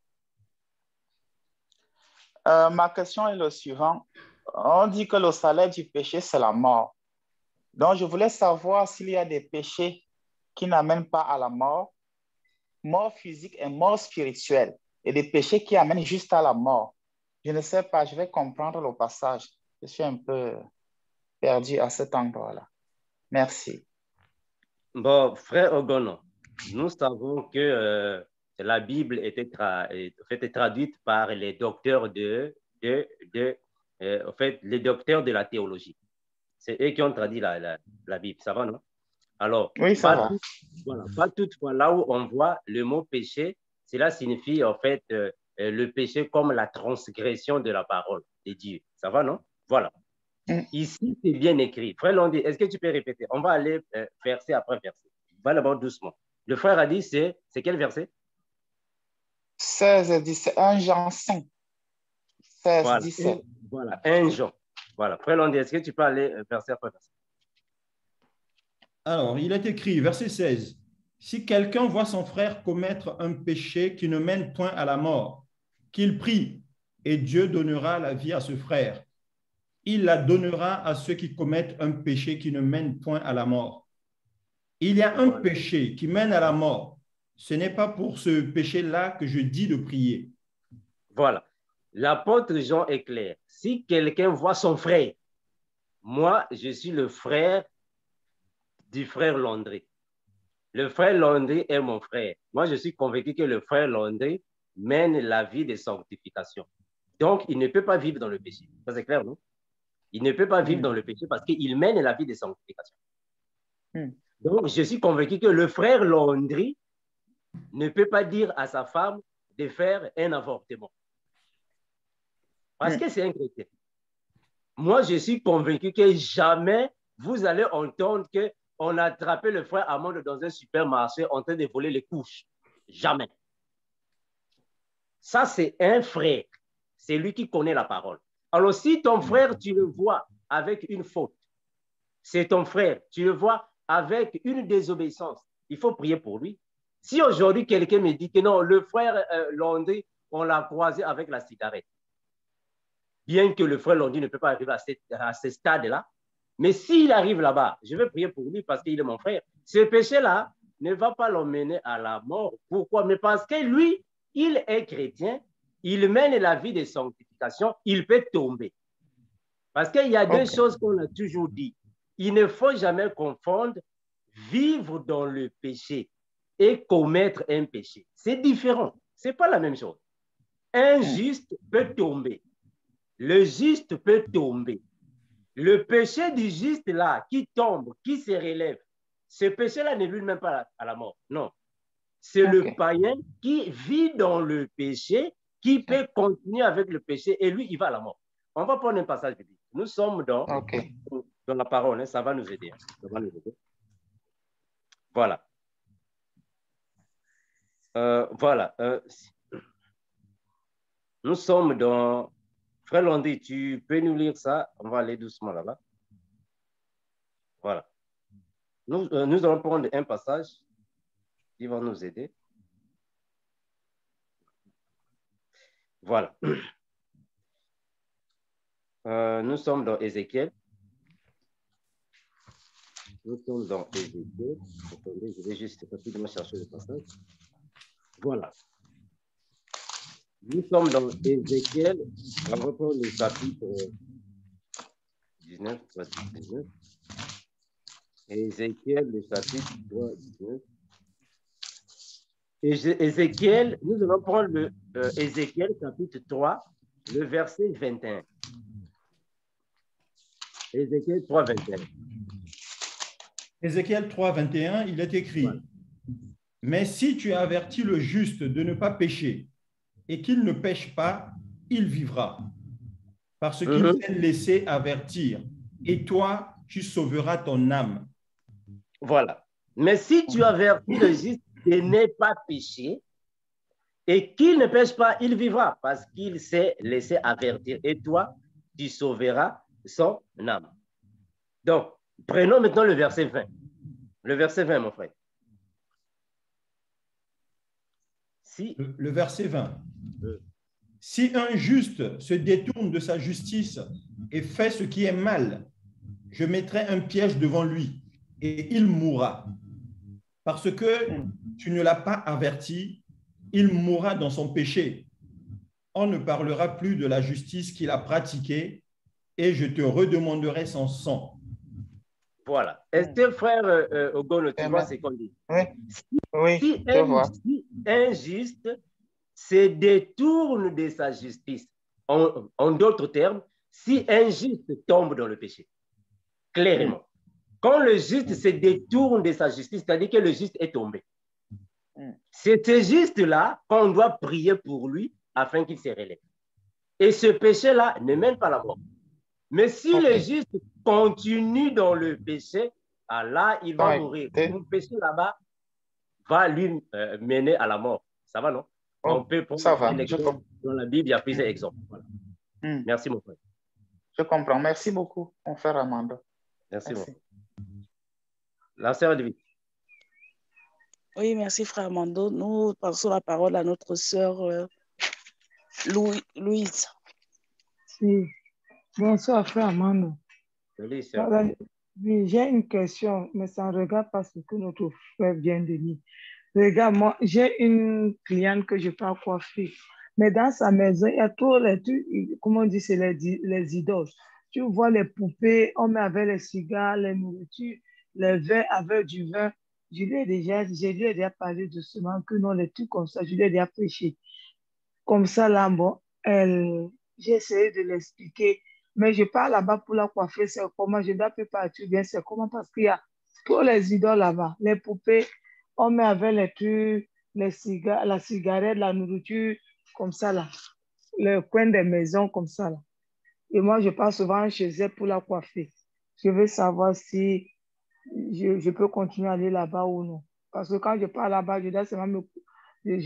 Ma question est le suivant. On dit que le salaire du péché, c'est la mort. Donc, je voulais savoir s'il y a des péchés qui n'amènent pas à la mort physique et mort spirituelle, et des péchés qui amènent juste à la mort. Je ne sais pas, je vais comprendre le passage. Je suis un peu perdu à cet endroit-là. Merci. Bon, frère Ogono, nous savons que la Bible était traduite par les docteurs en fait, les docteurs de la théologie. C'est eux qui ont traduit la Bible, ça va, non? Alors, oui, ça va. Voilà, pas toutefois, là où on voit le mot péché, cela signifie en fait le péché comme la transgression de la parole de Dieu. Ça va, non? Voilà. Ici, c'est bien écrit. Frère Landry, est-ce que tu peux répéter? On va aller verset après verset. Va d'abord doucement. Le frère a dit, c'est quel verset? 16 et 17, 1 Jean 5. 16, voilà. 17. Voilà, 1 Jean. Voilà. Frère Landry, est-ce que tu peux aller verset après verset? Alors, il est écrit, verset 16, « Si quelqu'un voit son frère commettre un péché qui ne mène point à la mort, qu'il prie, et Dieu donnera la vie à ce frère. Il la donnera à ceux qui commettent un péché qui ne mène point à la mort. » Il y a un péché qui mène à la mort. Ce n'est pas pour ce péché-là que je dis de prier. Voilà. L'apôtre Jean est clair. Si quelqu'un voit son frère, moi, je suis le frère du frère Landry. Le frère Landry est mon frère. Moi, je suis convaincu que le frère Landry mène la vie de sanctification. Donc, il ne peut pas vivre dans le péché. Ça, c'est clair, non? Il ne peut pas vivre dans le péché parce qu'il mène la vie de sanctification. Donc, je suis convaincu que le frère Landry ne peut pas dire à sa femme de faire un avortement. Parce que c'est un chrétien. Moi, je suis convaincu que jamais vous allez entendre qu'on a attrapé le frère Armando dans un supermarché en train de voler les couches. Jamais. Ça, c'est un frère. C'est lui qui connaît la parole. Alors, si ton frère, tu le vois avec une faute, c'est ton frère, tu le vois avec une désobéissance, il faut prier pour lui. Si aujourd'hui, quelqu'un me dit que non, le frère Landry, on l'a croisé avec la cigarette, bien que le frère Landry ne peut pas arriver à ce stade-là, mais s'il arrive là-bas, je vais prier pour lui parce qu'il est mon frère. Ce péché-là ne va pas l'emmener à la mort. Pourquoi? Mais parce que lui, il est chrétien, il mène la vie de sanctification, il peut tomber. Parce qu'il y a deux choses qu'on a toujours dit. Il ne faut jamais confondre vivre dans le péché et commettre un péché. C'est différent. Ce n'est pas la même chose. Un juste peut tomber. Le juste peut tomber. Le péché du juste là, qui tombe, qui se relève, ce péché-là ne lui mène pas à la mort. Non. C'est le païen qui vit dans le péché, qui peut continuer avec le péché et lui, il va à la mort. On va prendre un passage biblique. Nous sommes dans la parole, hein, ça va nous aider. Ça va nous aider. Voilà. Voilà. Nous sommes dans... Frère Londi, tu peux nous lire ça? On va aller doucement là-bas. Voilà. Nous allons prendre un passage qui va nous aider. Voilà. Nous sommes dans Ézéchiel. Nous sommes dans Ézéchiel. Attendez, je vais juste rapidement chercher le passage. Voilà. Nous sommes dans Ézéchiel. On va reprendre le chapitre 19. Ézéchiel, le chapitre 3, 19. Ézéchiel, nous allons prendre le Ézéchiel, chapitre 3, le verset 21. Ézéchiel 3, 21. Ézéchiel 3, 21, il est écrit, ouais. Mais si tu avertis le juste de ne pas pécher et qu'il ne pêche pas, il vivra, parce qu'il s'est laissé avertir, et toi, tu sauveras ton âme. Voilà. Mais si tu avertis le juste de ne pas pécher et qu'il ne pêche pas, il vivra, parce qu'il s'est laissé avertir, et toi, tu sauveras son âme. Donc, prenons maintenant le verset 20. Le verset 20, mon frère. Si... Le verset 20. Si un juste se détourne de sa justice et fait ce qui est mal, je mettrai un piège devant lui et il mourra. Parce que tu ne l'as pas averti, il mourra dans son péché. On ne parlera plus de la justice qu'il a pratiquée et je te redemanderai son sang. Voilà. Est-ce que frère Ogono, tu vois ce qu'on dit? Oui, si un juste se détourne de sa justice, en d'autres termes, si un juste tombe dans le péché, clairement, quand le juste se détourne de sa justice, c'est-à-dire que le juste est tombé. C'est ce juste-là qu'on doit prier pour lui afin qu'il se relève. Et ce péché-là ne mène pas à la mort. Mais si le juste continue dans le péché, là, il va mourir. Le péché là-bas va lui mener à la mort. Ça va, non? On peut prendre un exemple. Dans la Bible, il y a plusieurs exemples. Voilà. Merci, mon frère. Je comprends. Merci beaucoup, mon frère Armando. Merci. Mon frère. La sœur Edwige. Oui, merci, frère Armando. Nous passons la parole à notre sœur Louise. Oui. Bonsoir, frère Armando. Salut, sœur. Oui, j'ai une question, mais ça ne regarde pas ce que notre frère vient de dire. Regarde, moi, j'ai une cliente que je peux coiffer. Mais dans sa maison, il y a tous les trucs, comment on dit, c'est les idoles. Tu vois les poupées, on met avec les cigares, les nourritures, les verres avec du vin. Je lui ai déjà parlé doucement que non, les trucs comme ça, je lui ai déjà prêché. Comme ça, là, bon, j'ai essayé de l'expliquer. Mais je pars là-bas pour la coiffer, c'est comment, je dois plus partir bien, c'est comment, parce qu'il y a tous les idoles là-bas, les poupées, on met avec les trucs, les cigares, la cigarette, la nourriture, comme ça là, le coin des maisons, comme ça là. Et moi, je pars souvent chez elle pour la coiffer. Je veux savoir si je peux continuer à aller là-bas ou non. Parce que quand je pars là-bas, je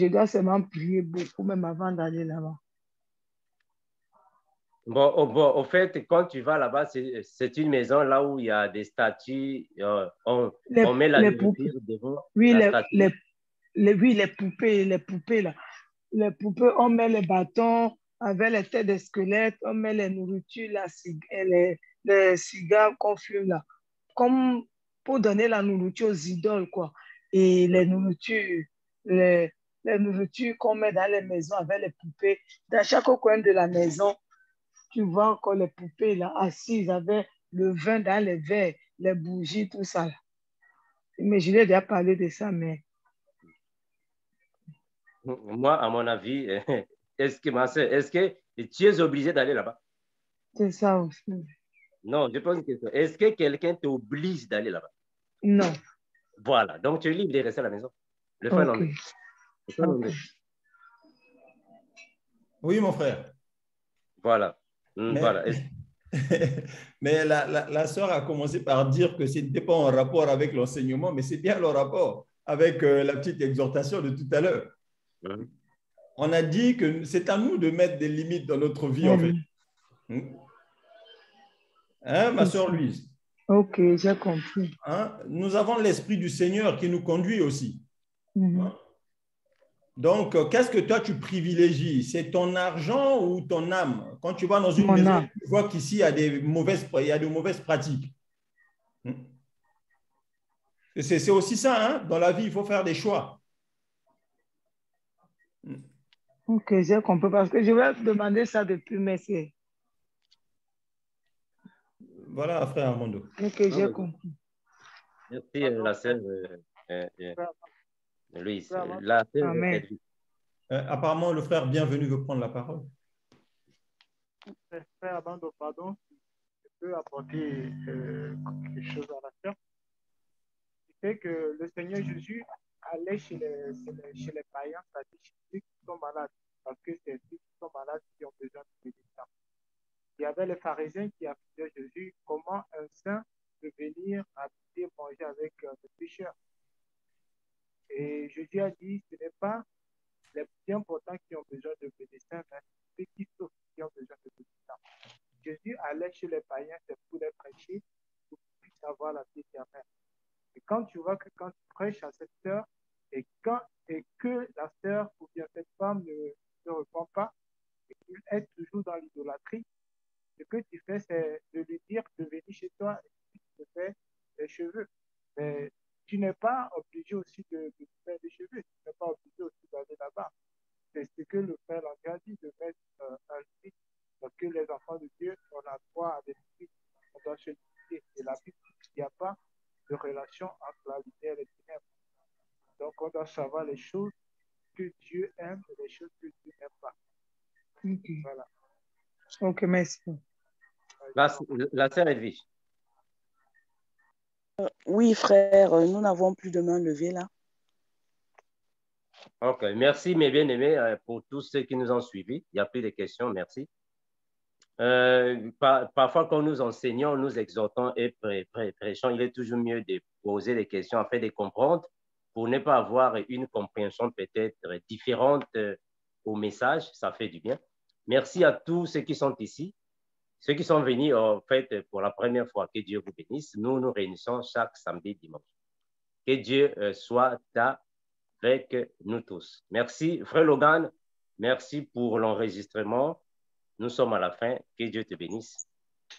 dois seulement prier beaucoup, même avant d'aller là-bas. Bon, au fait, quand tu vas là-bas, c'est une maison là où il y a des statues. On met la nourriture devant la statue. Oui, les poupées là. Les poupées, on met les bâtons avec les têtes de squelettes, on met les nourritures, les cigares qu'on fume là. Comme pour donner la nourriture aux idoles, quoi. Et les nourritures qu'on met dans les maisons avec les poupées. Dans chaque coin de la maison, tu vois encore les poupées là, assises avec le vin dans les verres, les bougies, tout ça. Là. Mais je lui ai déjà parlé de ça, mais... Moi, à mon avis, est-ce que tu es obligé d'aller là-bas? C'est ça aussi. Non, je pose une question. Est-ce que quelqu'un t'oblige d'aller là-bas? Non. Voilà. Donc, tu es libre de rester à la maison. Le frère Landry. Le frère Landry. Oui, mon frère. Voilà. Mais, voilà. mais la sœur a commencé par dire que ce n'était pas en rapport avec l'enseignement, mais c'est bien le rapport avec la petite exhortation de tout à l'heure. On a dit que c'est à nous de mettre des limites dans notre vie, en fait. Hein, ma sœur Louise? Ok, j'ai compris. Hein? Nous avons l'Esprit du Seigneur qui nous conduit aussi. Hein? Donc, qu'est-ce que toi, tu privilégies? C'est ton argent ou ton âme? Quand tu vas dans une maison, tu vois qu'ici, il y a de mauvaises pratiques. C'est aussi ça, hein? Dans la vie, il faut faire des choix. Ok, j'ai compris parce que je vais demander ça depuis, mais c'est... Voilà, frère Armando. Ok, j'ai compris. Merci, la sœur Louise. La sœur Edwige. Apparemment, le frère Bienvenu veut prendre la parole. Frère Armando, pardon, je peux apporter quelque chose à la sœur. C'est que le Seigneur Jésus allait chez les païens, c'est-à-dire chez ceux qui sont malades, parce que c'est ceux qui sont malades qui ont besoin de médecins. Il y avait les pharisiens qui accusaient Jésus, comment un saint peut venir habiter, manger avec des pécheurs. Et Jésus a dit, ce n'est pas les plus importants qui ont besoin de médecins, mais ceux qui souffrent qui ont besoin de médecins. Jésus allait chez les païens, c'est pour les prêcher, pour qu'ils puissent avoir la vie éternelle. Et quand tu vois que quand tu prêches à cette sœur, et que la sœur ou bien cette femme ne répond pas, et qu'il est toujours dans l'idolâtrie, ce que tu fais, c'est de lui dire de venir chez toi et puis de faire les cheveux. Mais tu n'es pas obligé aussi de faire des cheveux, tu n'es pas obligé aussi d'aller là-bas. C'est ce que le frère Landry a dit, de mettre un limite, parce que les enfants de Dieu, on a droit à des limites, on doit se limiter. Et la Bible dit qu'il n'y a pas de relation entre la lumière et les ténèbres. Donc, on doit savoir les choses que Dieu aime et les choses que Dieu n'aime pas. Okay. Voilà. Ok, merci. La sœur Edwige. Oui, frère, nous n'avons plus de main levée là. Ok, merci mes bien-aimés pour tous ceux qui nous ont suivis. Il n'y a plus de questions, merci. Parfois, quand nous enseignons, nous exhortons et prêchons, il est toujours mieux de poser des questions afin de comprendre pour ne pas avoir une compréhension peut-être différente au message. Ça fait du bien. Merci à tous ceux qui sont ici, ceux qui sont venus en fait pour la première fois. Que Dieu vous bénisse. Nous nous réunissons chaque samedi, dimanche. Que Dieu soit avec nous tous. Merci, frère Logan. Merci pour l'enregistrement. Nous sommes à la fin. Que Dieu te bénisse.